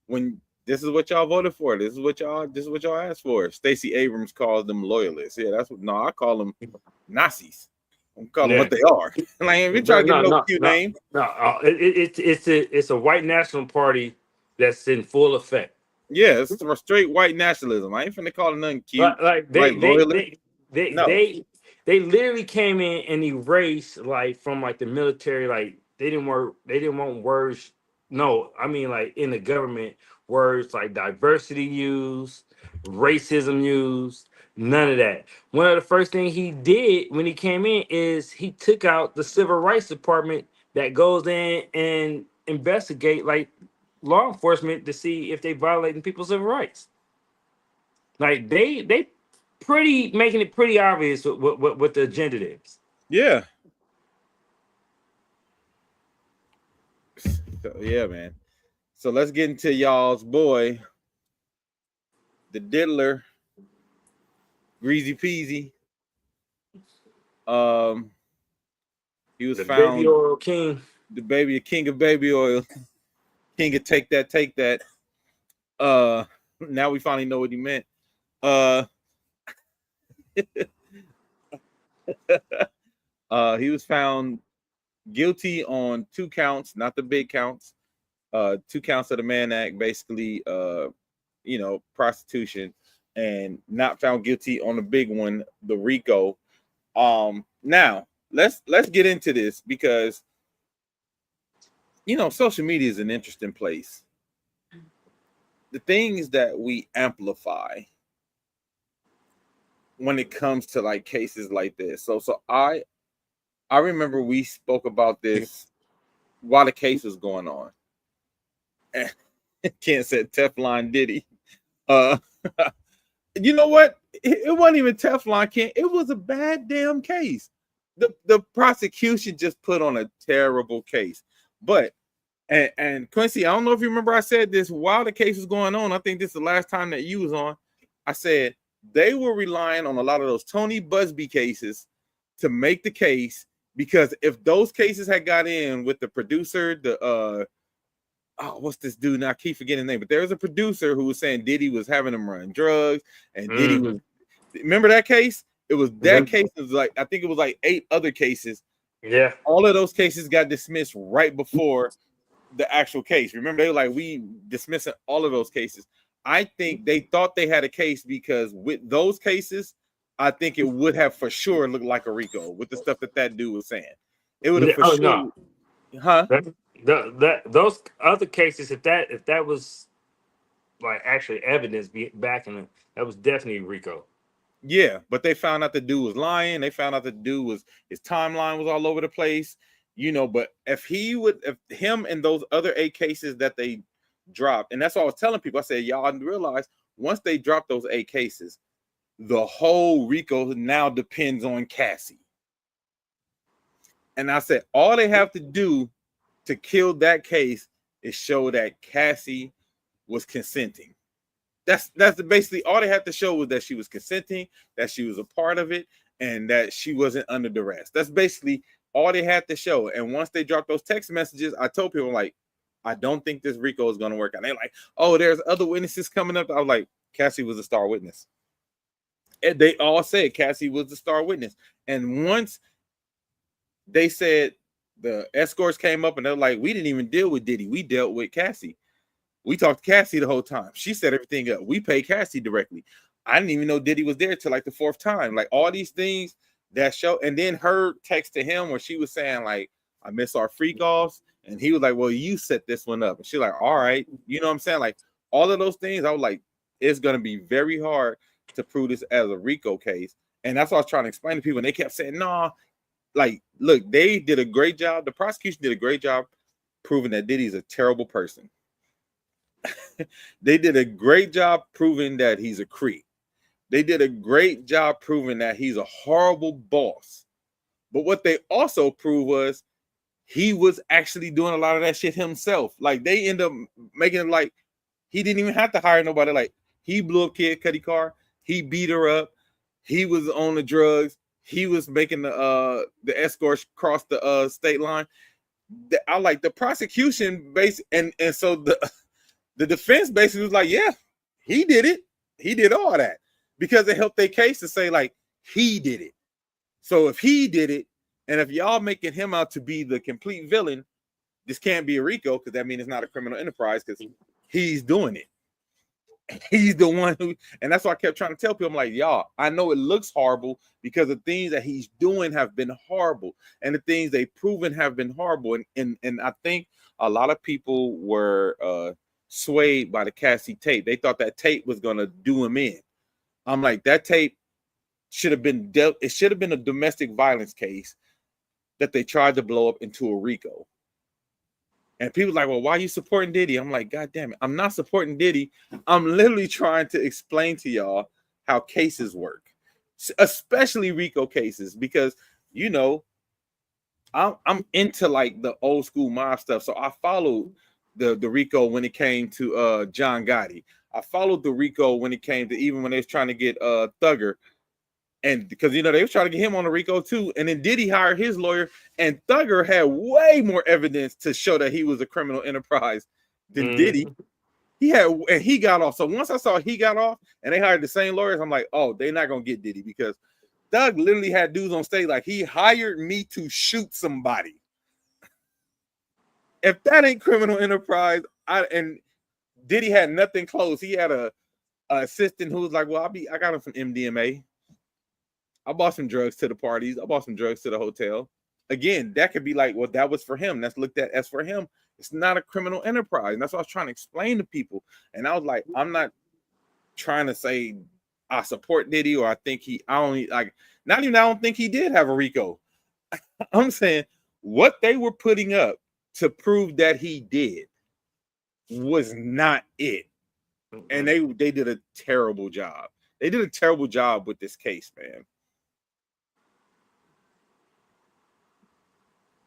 when this is what y'all voted for, this is what y'all asked for. Stacey Abrams calls them loyalists. Yeah, that's what. No, I call them Nazis. I'm calling them yeah. what they are. Like, we try No, to give no, them no no, cute no, name. no. It's a white national party that's in full effect. Yeah, it's a straight white nationalism. I ain't finna call it nothing cute, Like like they they loyalist. they they No. they they literally came in and erased like from like the military. Like they didn't want words. No, I mean like in the government, words like diversity used, racism used, none of that. One of the first things he did when he came in is he took out the civil rights department that goes in and investigate like law enforcement to see if they violating people's civil rights. Like they pretty making it pretty obvious what the agenda is. Yeah. So, yeah, man. So let's get into y'all's boy, the diddler, greasy peasy. He was The baby found oil king. the king of baby oil, king of take that. Now we finally know what he meant. He was found guilty on 2 counts, not the big counts. 2 counts of the Mann Act, basically, prostitution, and not found guilty on the big one, the RICO, Now let's get into this because social media is an interesting place. The things that we amplify when it comes to like cases like this. So I remember we spoke about this while the case was going on. Can't say Teflon Diddy. You know what? It wasn't even Teflon Ken. It was a bad damn case. The prosecution just put on a terrible case. But and Quincy, I don't know if you remember I said this while the case was going on. I think this is the last time that you was on. I said they were relying on a lot of those Tony Busby cases to make the case, because if those cases had got in with the producer, what's this dude? Now I keep forgetting his name, but there was a producer who was saying Diddy was having him run drugs, and Diddy was. Remember that case? It was that case. It was like, I think it was like 8 other cases. Yeah. All of those cases got dismissed right before the actual case. Remember, they were like, we dismissing all of those cases. I think they thought they had a case because with those cases, I think it would have for sure looked like a RICO with the stuff that dude was saying. It would have for sure. No. Huh? Those other cases, if that was like actually evidence backing it, that was definitely RICO. Yeah, but they found out the dude was lying. They found out the dude was, his timeline was all over the place, but if him and those other 8 cases that they dropped, and that's what I was telling people, I said, y'all realize once they drop those 8 cases, the whole RICO now depends on Cassie. And I said, all they have to do to kill that case is show that Cassie was consenting. That's basically all they have to show, was that she was consenting, that she was a part of it, and that she wasn't under duress. That's basically all they had to show. And once they dropped those text messages, I told people, like, I don't think this RICO is going to work out. They're like, oh, there's other witnesses coming up. I was like, Cassie was a star witness. And they all said Cassie was the star witness. And once they said, the escorts came up and they're like, we didn't even deal with Diddy. We dealt with Cassie. We talked to Cassie the whole time. She set everything up. We paid Cassie directly. I didn't even know Diddy was there till like the 4th time. Like all these things that show. And then her text to him where she was saying like, I miss our freak offs. And he was like, well, you set this one up. And she's like, all right. You know what I'm saying? Like all of those things, I was like, it's going to be very hard to prove this as a RICO case. And that's what I was trying to explain to people. And they kept saying, nah, like, look, they did a great job. The prosecution did a great job proving that Diddy's a terrible person. They did a great job proving that he's a creep. They did a great job proving that he's a horrible boss. But what they also proved was he was actually doing a lot of that shit himself. Like they end up making it like he didn't even have to hire nobody. Like he blew up Kid Cudi car. He beat her up. He was on the drugs. He was making the escorts cross the state line. I like the prosecution base, and so the defense basically was like, yeah, he did it. He did all that because it helped their case to say like he did it. So if he did it, and if y'all making him out to be the complete villain, this can't be a RICO because that means it's not a criminal enterprise because he's doing it. He's the one who, and that's why I kept trying to tell people, I'm like, y'all, I know it looks horrible because the things that he's doing have been horrible, and the things they've proven have been horrible. And I think a lot of people were swayed by the Cassie tape. They thought that tape was gonna do him in. I'm like, that tape should have been dealt. It should have been a domestic violence case that they tried to blow up into a RICO. And people like, well, why are you supporting Diddy? I'm like, God damn it. I'm not supporting Diddy. I'm literally trying to explain to y'all how cases work, especially RICO cases, because, I'm into like the old school mob stuff. So I followed the RICO when it came to John Gotti. I followed the RICO when it came to even when they was trying to get Thugger. And because, they was trying to get him on the RICO too. And then Diddy hired his lawyer, and Thugger had way more evidence to show that he was a criminal enterprise than Diddy. He got off. So once I saw he got off and they hired the same lawyers, I'm like, oh, they're not going to get Diddy, because Thug literally had dudes on stage like, he hired me to shoot somebody. If that ain't criminal enterprise, and Diddy had nothing close. He had a assistant who was like, well, I got him from MDMA. I bought some drugs to the parties. I bought some drugs to the hotel. Again, that could be like, well, that was for him. That's looked at as for him. It's not a criminal enterprise. And that's what I was trying to explain to people. And I was like, I'm not trying to say I support Diddy or I think I only like, not even I don't think he did have a RICO. I'm saying what they were putting up to prove that he did was not it. And they did a terrible job. They did a terrible job with this case, man.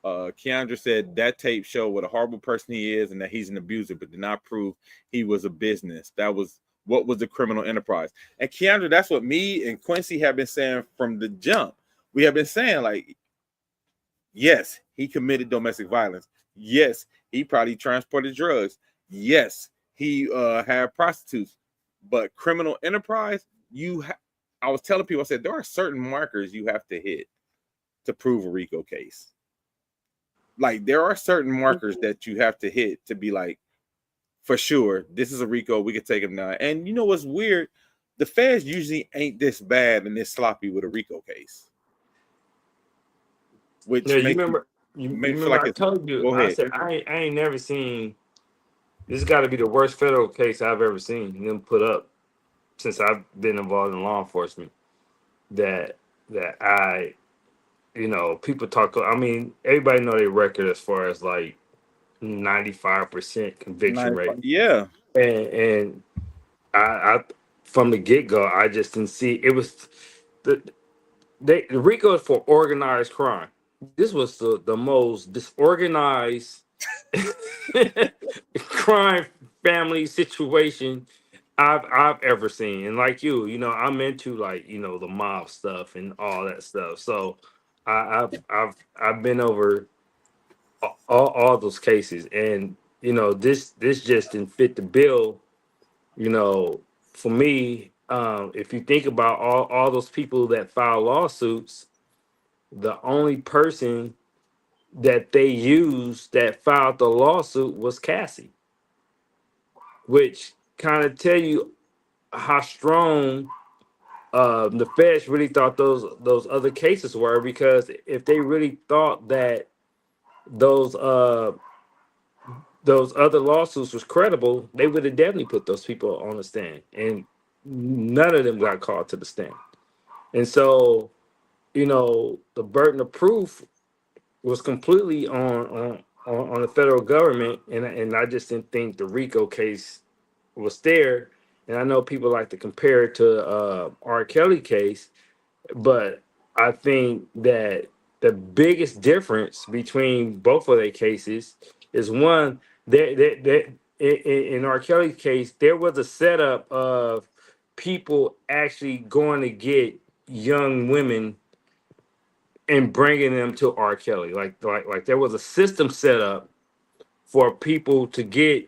Keandra said that tape showed what a horrible person he is and that he's an abuser, but did not prove he was a business. That was what was the criminal enterprise. And Keandra, that's what me and Quincy have been saying from the jump. We have been saying, like, yes, he committed domestic violence. Yes, he probably transported drugs. Yes, he had prostitutes. But criminal enterprise, I was telling people, I said, there are certain markers you have to hit to prove a RICO case. Like, there are certain markers that you have to hit to be like, for sure, this is a RICO. We could take him now. And you know what's weird? The feds usually ain't this bad and this sloppy with a RICO case. Which you makes remember, you remember like I it's, told you, go I ahead. said, I ain't never seen, this got to be the worst federal case I've ever seen them put up since I've been involved in law enforcement. That I, people talk. I mean, everybody know their record as far as like 95% conviction rate, Yeah. and I from the get go, I just didn't see it was the the RICO is for organized crime. This was the most disorganized crime family situation I've ever seen. And like I'm into like the mob stuff and all that stuff. So I've been over all those cases, and this just didn't fit the bill. For me, if you think about all those people that file lawsuits, the only person that they used that filed the lawsuit was Cassie, which kind of tell you how strong the feds really thought those other cases were. Because if they really thought that those other lawsuits was credible, they would have definitely put those people on the stand, and none of them got called to the stand. And so, the burden of proof was completely on the federal government, and I just didn't think the RICO case was there. And I know people like to compare it to R. Kelly case, but I think that the biggest difference between both of their cases is one that in R. Kelly's case, there was a setup of people actually going to get young women and bringing them to R. Kelly. Like there was a system set up for people to get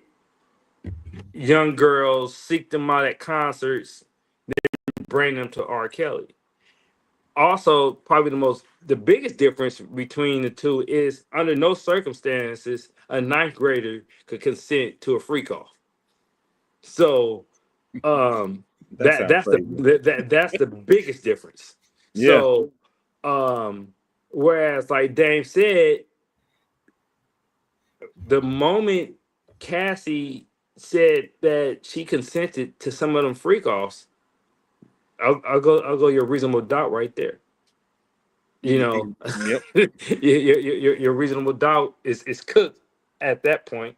young girls, seek them out at concerts, then bring them to R. Kelly. Also, probably the biggest difference between the two is under no circumstances a ninth grader could consent to a freak off. So That sounds crazy. that's the biggest difference. Yeah. So whereas like Dame said, the moment Cassie said that she consented to some of them freak offs, I'll go your reasonable doubt right there. Yep. Your reasonable doubt is cooked at that point,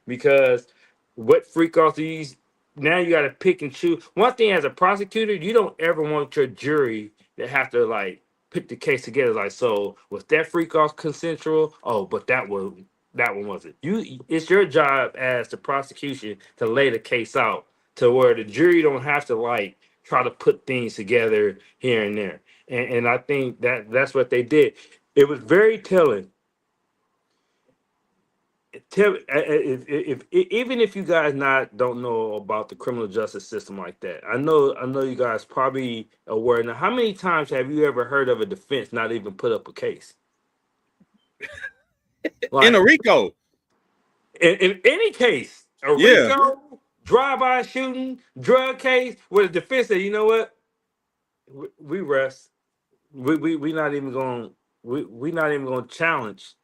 because what freak offs these now you got to pick and choose. One thing, as a prosecutor, you don't ever want your jury to have to like put the case together. Like, so was that freak off consensual? Oh, but that one wasn't. It's your job as the prosecution to lay the case out to where the jury don't have to like try to put things together here and there. And I think that's what they did. It was very telling. If even if you guys don't know about the criminal justice system like that, I know you guys probably aware. Now, how many times have you ever heard of a defense not even put up a case? Like, In a RICO. In any case, a RICO, drive-by shooting, drug case, where the defense said, you know what, we rest. we not even going we not even going to challenge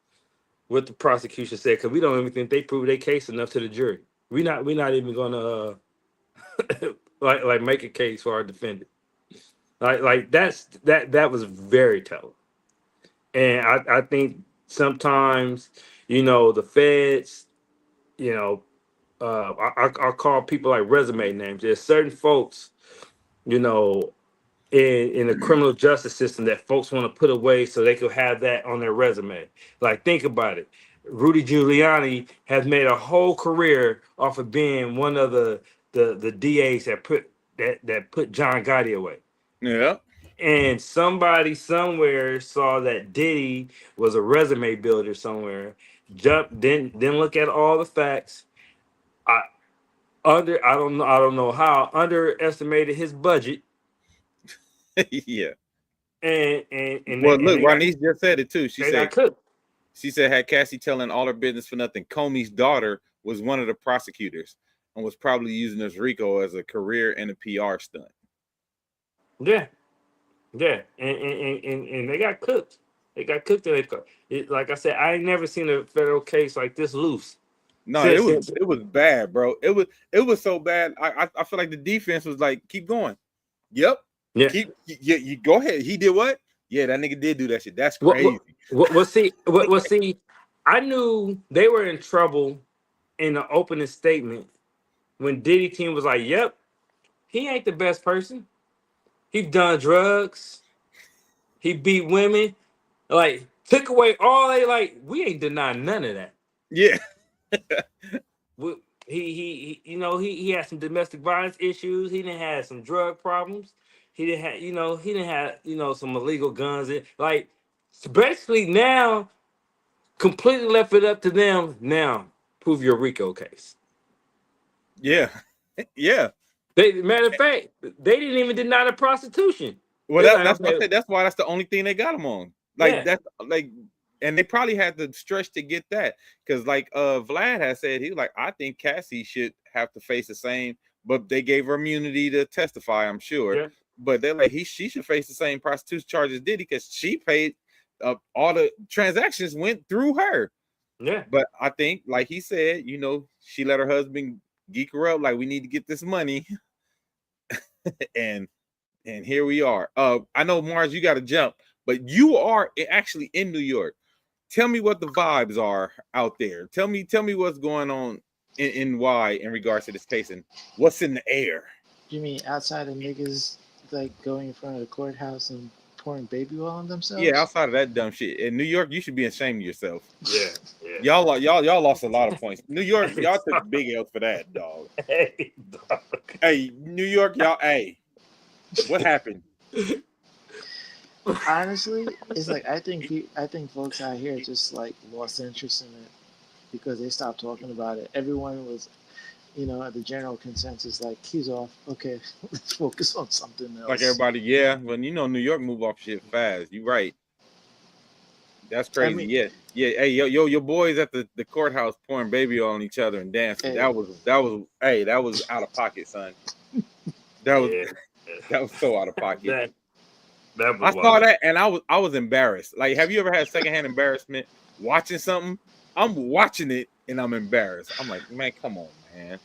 what the prosecution said because we don't even think they proved their case enough to the jury. We not even going to like make a case for our defendant. Like that was very telling. And I think sometimes, the feds, I call people like resume names. There's certain folks, you know, in the criminal justice system that folks want to put away so they could have that on their resume. Like, think about it. Rudy Giuliani has made a whole career off of being one of the DAs that put John Gotti away. Yeah. And somebody somewhere saw that Diddy was a resume builder somewhere. Didn't look at all the facts. I I don't know how underestimated his budget. Yeah. And Well, and look, they got Ronise just said it too. they got cooked. She said had Cassie telling all her business for nothing. Comey's daughter was one of the prosecutors and was probably using this Rico as a career and a PR stunt. Yeah, yeah, and they got cooked. They got cooked. Like I said, I ain't never seen a federal case like this loose. No, it was bad, bro. It was so bad. I feel like the defense was like, keep going. Yep. Yeah. You go ahead. He did what? Yeah, that nigga did do that shit. That's crazy. See, I knew they were in trouble in the opening statement when Diddy team was like, "Yep, he ain't the best person. He done drugs. He beat women. Like, took away all they like. We ain't denying none of that. Yeah." He had some domestic violence issues. He didn't have some drug problems. He didn't have some illegal guns. Like, basically now, completely left it up to them. Now, prove your RICO case. Yeah. Yeah. Matter of fact, they didn't even deny the prostitution. Well, that's why that's the only thing they got him on. Like, that's like, and they probably had to stretch to get that because, like, Vlad has said, he was like, I think Cassie should have to face the same, but they gave her immunity to testify, I'm sure. Yeah. But they're like, she should face the same prostitution charges Diddy because she paid all the transactions went through her. Yeah. But I think, like he said, she let her husband geek her up, like, we need to get this money. and here we are. I know, Mars, you got to jump, but you are actually in New York. Tell me what the vibes are out there. Tell me what's going on in Y in regards to this case and what's in the air. You mean outside of niggas like going in front of the courthouse and pouring baby oil on themselves? Yeah, outside of that dumb shit. In New York, you should be ashamed of yourself. Yeah. Y'all lost a lot of points. New York, y'all took big L for that, dog. Hey, dog. Hey, New York, y'all. Hey, what happened? Honestly, it's like I think folks out here just like lost interest in it because they stopped talking about it. Everyone was, the general consensus like he's off. Okay, let's focus on something else. Like everybody, yeah. When New York move off shit fast. You right. That's crazy. I mean, yeah. Hey, your boys at the courthouse pouring baby oil on each other and dancing. Hey. That was out of pocket, son. That was so out of pocket. I saw that and I was embarrassed. Like, have you ever had secondhand embarrassment watching something? I'm watching it and I'm embarrassed. I'm like, man, come on, man.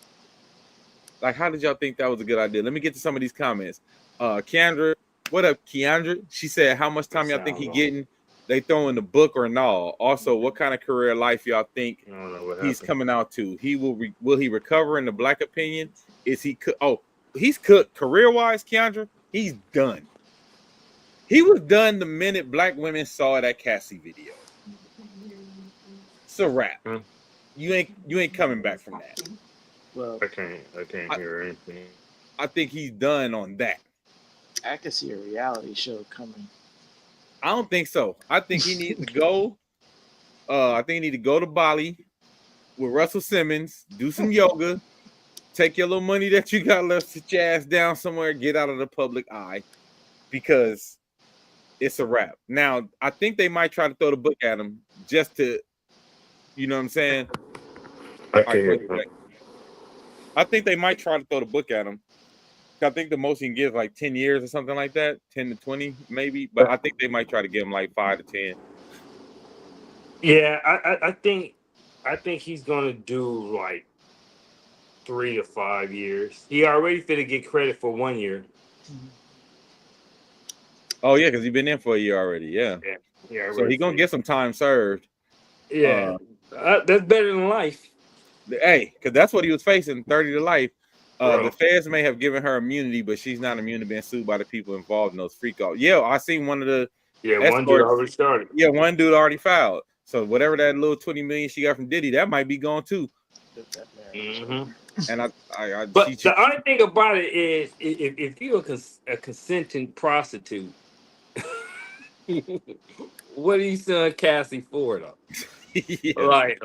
Like, how did y'all think that was a good idea? Let me get to some of these comments. Keandra, what up, Keandra? She said, how much time y'all think he getting? They throw in the book or no? Also, what kind of career life y'all think he's coming out to? Will he recover in the black opinion? Is he he's cooked career-wise, Keandra? He's done. He was done the minute black women saw that Cassie video. It's a wrap. You ain't coming back from that. Well, I can't hear anything. I think he's done on that. I could see a reality show coming. I don't think so. I think he needs to go. I think he need to go to Bali with Russell Simmons, do some yoga, take your little money that you got left, sit your ass down somewhere, get out of the public eye, because it's a wrap. Now, I think they might try to throw the book at him just to, you know what I'm saying? I think they might try to throw the book at him I think the most you can get is like 10 years or something like that, 10 to 20 maybe. But I think they might try to give him like 5 to 10. Yeah, I think he's gonna do like 3 to 5 years. He already finna get credit for 1 year. Oh yeah, because he's been in for a year already. Yeah, Yeah, yeah, so he gonna already. get some time served. Yeah, that's better than life, Hey, because that's what he was facing, 30 to life. The bro. feds may have given her immunity, but she's not immune to being sued by the people involved in those freak offs. Yeah, I seen one of the Yeah, one dude escorts. already started. Yeah, one dude already filed. So whatever that little 20 million she got from Diddy, that might be gone too. Mm-hmm. And But the only thing about it is, if you're a consenting prostitute, what are you selling Cassie for though? yeah. Like,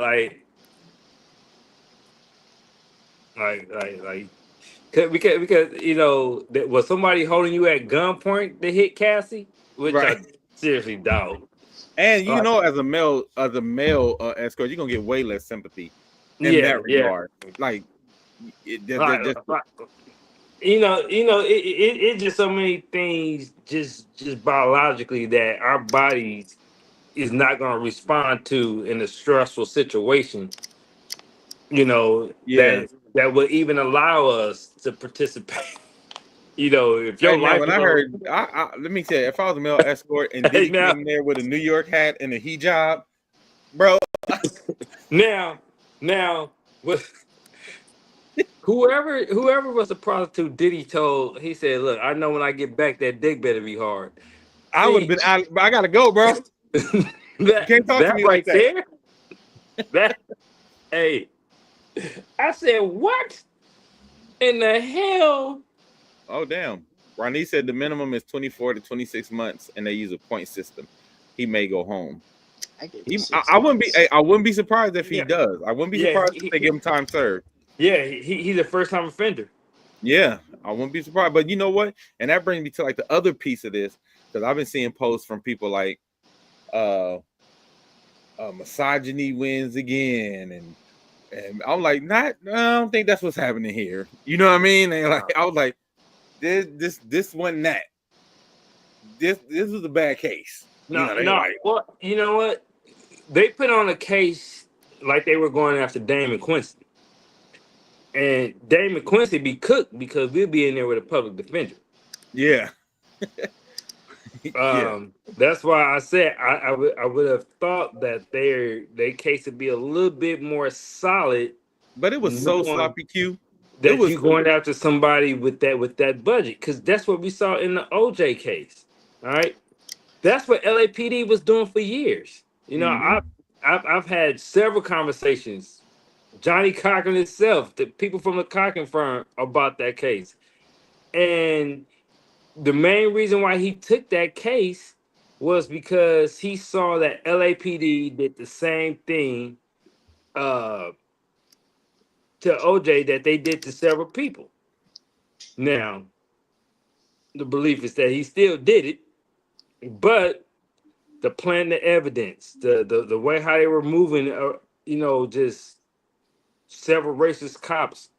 because you know, was somebody holding you at gunpoint to hit Cassie, which Right. I seriously doubt. And you Right. know, as a male escort, you're gonna get way less sympathy in Yeah, that yeah. regard. Like, Right, just right. It's just so many things, just biologically, that our bodies is not going to respond to in a stressful situation. You know, yeah. that would even allow us to participate. You know, if Hey your man, life when is I on. heard, let me tell you, if I was a male escort and Hey, Diddy came in there with a New York hat and a hijab, bro. now, with whoever was a prostitute, Diddy told, he said, "Look, I know when I get back, that dick better be hard." I would have See, been out. I gotta go, bro. You can't talk to that me like right that. there, that hey, I said, what in the hell? Oh damn. Ronnie said the minimum is 24 to 26 months, and they use a point system. He may go home. I wouldn't be. I wouldn't be surprised if he Yeah, does. I wouldn't be yeah, surprised if they give him time served. yeah. He's a first time offender. Yeah, I wouldn't be surprised. But you know what? And that brings me to like the other piece of this, because I've been seeing posts from people like, misogyny wins again, and I'm like, I don't think that's what's happening here. You know what I mean? And like, I was like, this wasn't that. This was a bad case. You know, they like, Well, you know what? They put on a case like they were going after Damon Quincy, and Damon Quincy be cooked because we'll be in there with a public defender. yeah, yeah. That's why I said I would have thought that their case would be a little bit more solid, But it was so knowing sloppy, Q. It that was you going after somebody with that budget, because that's what we saw in the OJ case. All right, that's what LAPD was doing for years. You know, I've had several conversations, Johnny Cochran himself, the people from the Cochran firm, about that case, and the main reason why he took that case was because he saw that LAPD did the same thing uh, to OJ that they did to several people. Now, the belief is that he still did it, but the plan, the evidence, the way how they were moving, just several racist cops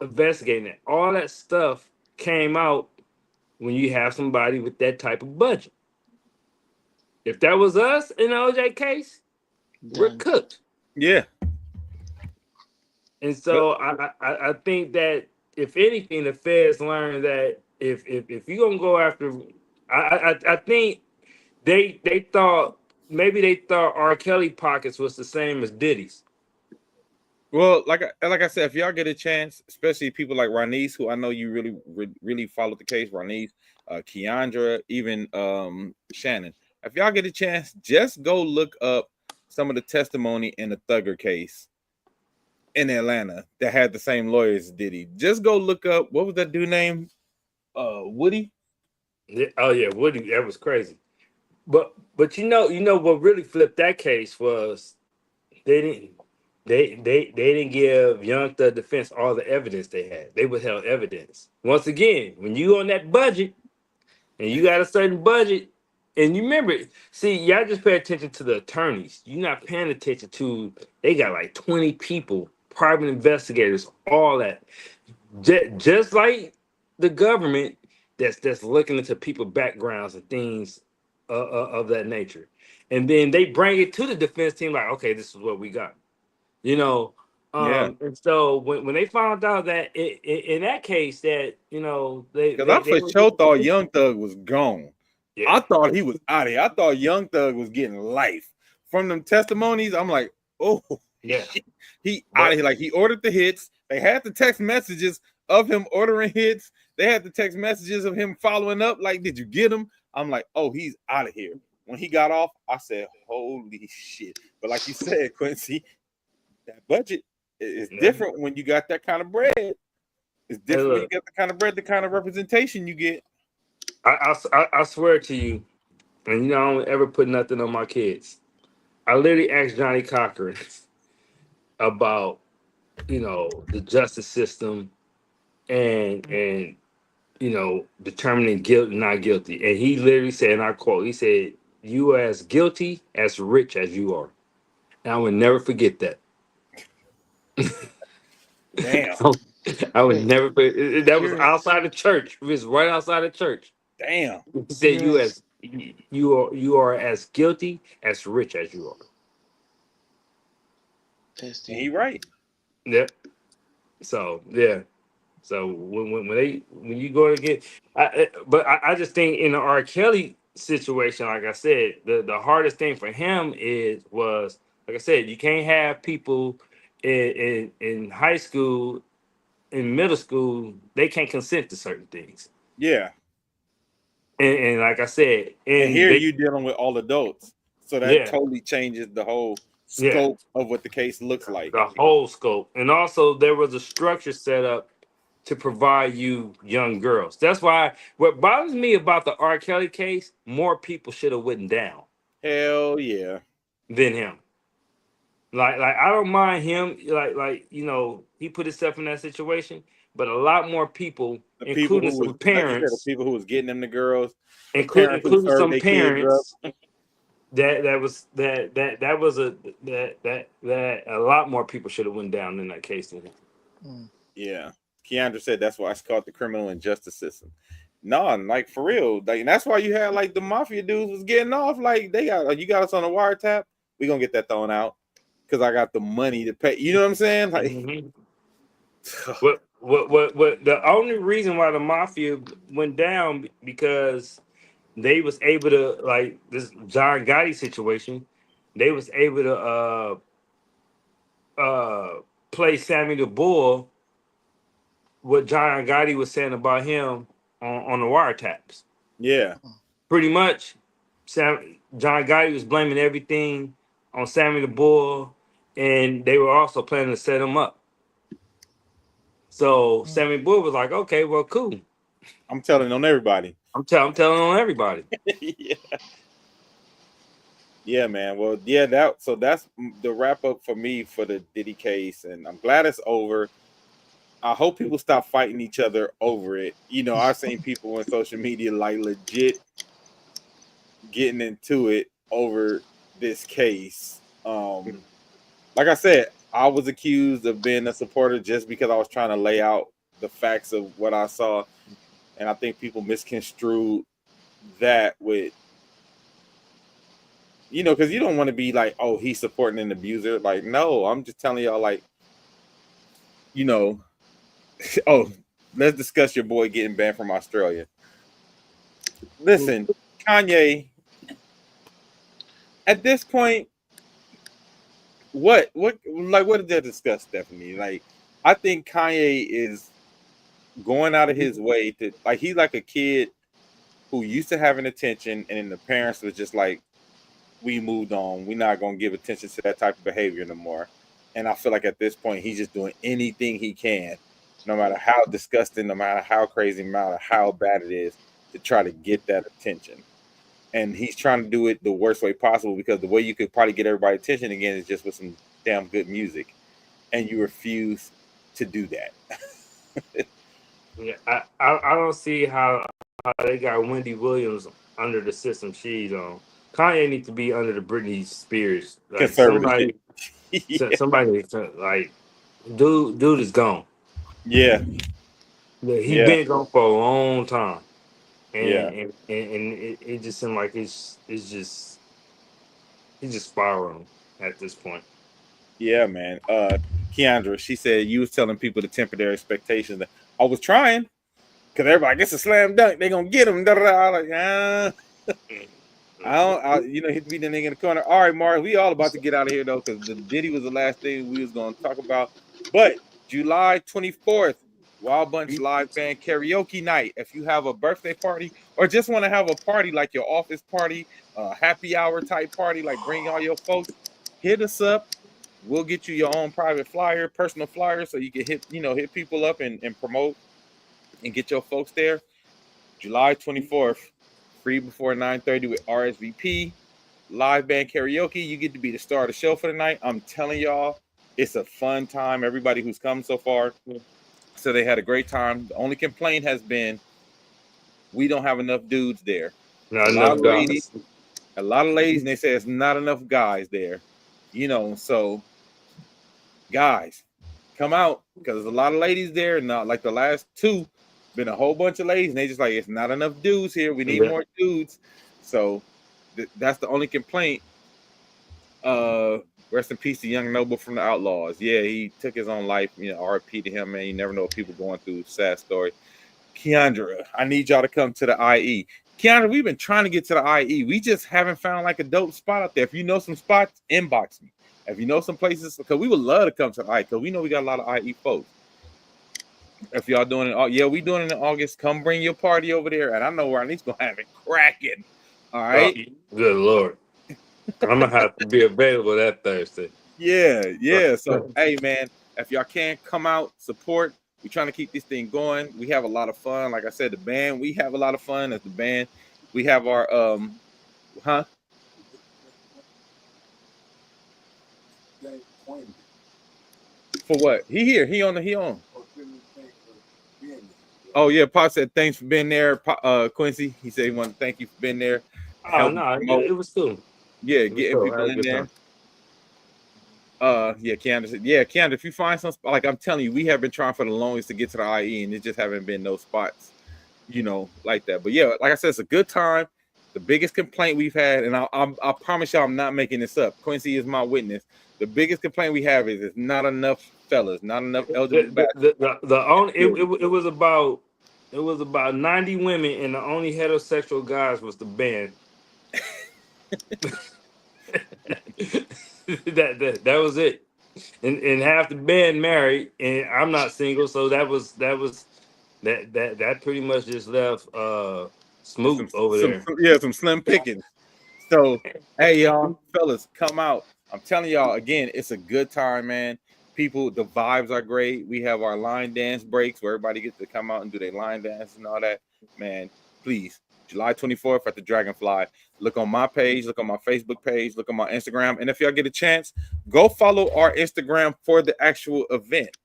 investigating it, all that stuff came out when you have somebody with that type of budget. If that was us in the OJ case, we're cooked. yeah. And so I think that if anything, the feds learned that if you're gonna go after, I think they thought, maybe they thought R. Kelly pockets was the same as Diddy's. Well, like I said, if y'all get a chance, especially people like Ronise, who I know you really followed the case, Ronise, Keandra, even Shannon. If y'all get a chance, just go look up some of the testimony in the Thugger case in Atlanta that had the same lawyers as Diddy. Just go look up, what was that dude name? Woody. Yeah, oh yeah, Woody, that was crazy. But you know what really flipped that case was they didn't give Young Thug defense all the evidence they had. They withheld evidence. Once again, when you on that budget and you got a certain budget, and you remember, see, y'all just pay attention to the attorneys. You're not paying attention to, they got like 20 people, private investigators, all that. Just like the government that's looking into people's backgrounds and things of that nature, and then they bring it to the defense team like, okay, this is what we got, you know. Yeah, And so when they found out that in that case that because I they for were sure thought Young Thug was gone. I yeah thought he was out of here. I thought Young Thug was getting life from them testimonies. I'm like, oh yeah, shit, he out but of here. Like he ordered the hits. They had the text messages of him ordering hits. They had the text messages of him following up. Like, did you get him? I'm like, oh, he's out of here. When he got off, I said, holy shit. But like you said, Quincy, that budget is yeah. different when you got that kind of bread. It's Hey, different when you look, get the kind of bread, the kind of representation you get. I swear to you, and I don't ever put nothing on my kids. I literally asked Johnny Cochran about the justice system and determining guilt and not guilty. And he literally said, and I quote, he said, "You are as guilty as rich as you are." And I would never forget that. Damn, I would Wait, never forget. That was you're outside the church. It was right outside the church. damn. He said, you're as you are as guilty as rich as you are." as And he deep. right. Yep. So yeah. So when you go to get, I just think in the R. Kelly situation, like I said, the hardest thing for him was like I said, you can't have people in high school, in middle school, they can't consent to certain things, Yeah. and like I said, And and here they you dealing with all adults. So that yeah totally changes the whole yeah scope of what the case looks like. the whole scope, and also there was a structure set up to provide you young girls. That's why what bothers me about the R. Kelly case, more people should have went down Hell yeah. than him. Like I don't mind him, he put himself in that situation, but a lot more people, The people including who was, some like you said, the parents, people who was getting them the girls, the parents who including served some their kids up. parents that was that a lot more people should have went down in that case than him. Mm. Yeah. Keandra said that's why it's called the criminal injustice system. No, like for real. Like and that's why you had like the mafia dudes was getting off. Like they got like you got us on a wiretap, we gonna get that thrown out. Because I got the money to pay. You know what I'm saying? Like Mhm. What the only reason why the mafia went down because they was able to, like this John Gotti situation, they was able to play Sammy the Bull what John Gotti was saying about him on the wiretaps. yeah. Pretty much John Gotti was blaming everything on Sammy the Bull, and they were also planning to set him up. So Mm. Sammy Bull was like, okay, well, cool. I'm telling on everybody. I'm telling on everybody. Yeah. Yeah, man. Well, yeah, that's the wrap up for me for the Diddy case, and I'm glad it's over. I hope people stop fighting each other over it. I've seen people on social media like legit getting into it over this case. Like I said, I was accused of being a supporter just because I was trying to lay out the facts of what I saw, and I think people misconstrued that with because you don't want to be like, oh, he's supporting an abuser. Like, no, I'm just telling y'all, like, oh, let's discuss your boy getting banned from Australia. Listen, Kanye, at this point, what did they discuss, Stephanie? Like, I think Kanye is going out of his way to, like, he's like a kid who used to having attention, and then the parents was just like, we moved on. We're not going to give attention to that type of behavior no more. And I feel like at this point, he's just doing anything he can, no matter how disgusting, no matter how crazy, no matter how bad it is, to try to get that attention. And he's trying to do it the worst way possible, because the way you could probably get everybody's attention again is just with some damn good music. And you refuse to do that. Yeah, I don't see how they got Wendy Williams under the system she's on. Kanye needs to be under the Britney Spears. Like Conservative somebody, shit. Yeah. somebody like dude is gone. Yeah. Yeah, he Yeah, been gone for a long time, yeah, and it just seemed like it's just he's just spiraling at this point. yeah, man. Keandra, she said you was telling people to temper their expectations. I was trying because everybody like, it's a slam dunk. They gonna get him. Da, da, da. Like, I don't. Hit to be the nigga in the corner. All right, Mark, we all about to get out of here though, because the Diddy was the last thing we was gonna talk about. But July 24th, Wyldebunch live band karaoke night. If you have a birthday party or just want to have a party like your office party, happy hour type party, like bring all your folks, hit us up. We'll get you your own private flyer, personal flyer, so you can hit people up and promote and get your folks there. July 24th, free before 9:30 with RSVP. Live band karaoke. You get to be the star of the show for the night. I'm telling y'all, it's a fun time. Everybody who's come so far, so they had a great time. The only complaint has been we don't have enough dudes there. Not A lot enough of ladies, guys. and they say it's not enough guys there. So guys, come out because there's a lot of ladies there. Not like the last two, been a whole bunch of ladies, and they just like it's not enough dudes here. We need Yeah. more dudes. So that's the only complaint. Rest in peace to Young Noble from the Outlaws. Yeah, he took his own life. RP to him, man. You never know what people going through. Sad story. Keandra, I need y'all to come to the IE. Keandra, we've been trying to get to the IE. We just haven't found like a dope spot out there. If you know some spots, inbox me. If you know some places, because we would love to come to the IE, because we know we got a lot of IE folks. If y'all doing it, we doing it in August. Come bring your party over there, and I know where I need to have it cracking. All right. Good Lord. I'm gonna have to be available that Thursday. Yeah. So, hey, man, if y'all can come out, support. We're trying to keep this thing going. We have a lot of fun. Like I said, the band, we have a lot of fun as the band. We have our For what? He on. Oh yeah, Pop said thanks for being there. Quincy, he said he wanted to thank you for being there. Oh no, it was cool. Yeah, getting people in there. Keandra, if you find some spot, like I'm telling you, we have been trying for the longest to get to the IE, and it just haven't been no spots, like that. But yeah, like I said, it's a good time. The biggest complaint we've had, and I promise y'all, I'm not making this up. Quincy is my witness. The biggest complaint we have is it's not enough fellas, not enough eligible. It was about 90 women, and the only heterosexual guys was the band. that was it, and half the band married, and I'm not single, so that pretty much just left Smoot over there. Some slim pickings. So hey y'all, fellas, come out. I'm telling y'all again, it's a good time, man. People, the vibes are great. We have our line dance breaks where everybody gets to come out and do their line dance and all that. Man, please, July 24th at the Dragonfly. Look on my page, look on my Facebook page, look on my Instagram. And if y'all get a chance, go follow our Instagram for the actual event.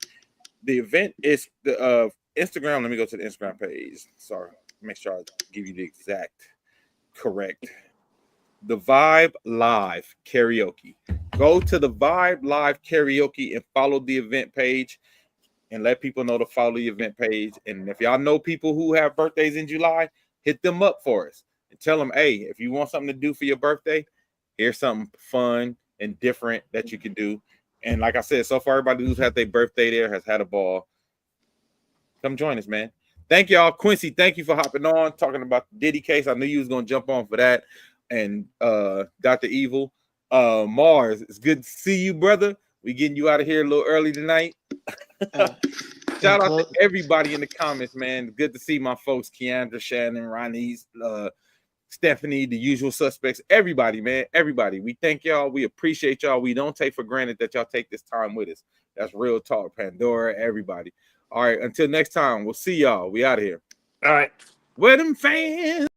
The event is the Instagram. Let me go to the Instagram page. Sorry, make sure I give you the exact correct. The Vibe Live Karaoke. Go to the Vibe Live Karaoke and follow the event page and let people know to follow the event page. And if y'all know people who have birthdays in July, hit them up for us and tell them, hey, if you want something to do for your birthday, here's something fun and different that you can do. And like I said, so far, everybody who's had their birthday there has had a ball. Come join us, man. Thank y'all. Quincy, thank you for hopping on, talking about the Diddy case. I knew you was going to jump on for that. And Dr. Evil, Mars, it's good to see you, brother. We getting you out of here a little early tonight. Shout out to everybody in the comments, man. Good to see my folks, Keandra, Shannon, Ronnie's, Stephanie, the usual suspects, everybody, man, everybody. We thank y'all. We appreciate y'all. We don't take for granted that y'all take this time with us. That's real talk. Pandora, everybody. All right, until next time, we'll see y'all. We out of here. All right. Where them fans?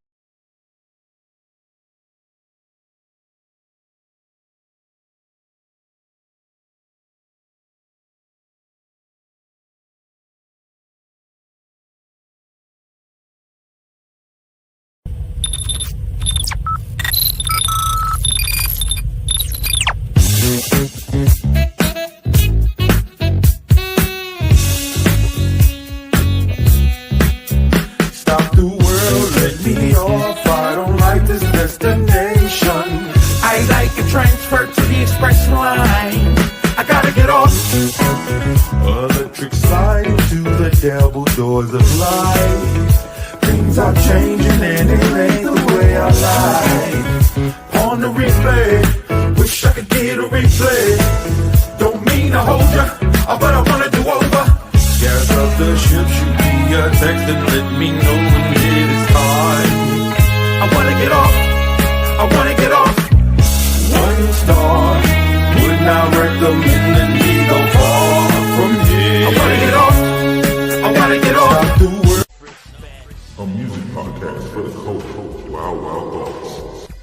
doors of life. Things are changing and it ain't the way I like. On the replay, wish I could get a replay. Don't mean to hold ya, but I wanna do over. Gas up the ship, shoot me a text and let me know when it is time. I wanna get off, I wanna get off. 1 star, would not recommend that we go far from here. I wanna get off, I wanna get off. Stop the world. A music podcast for the culture. Wild Wild Thoughts.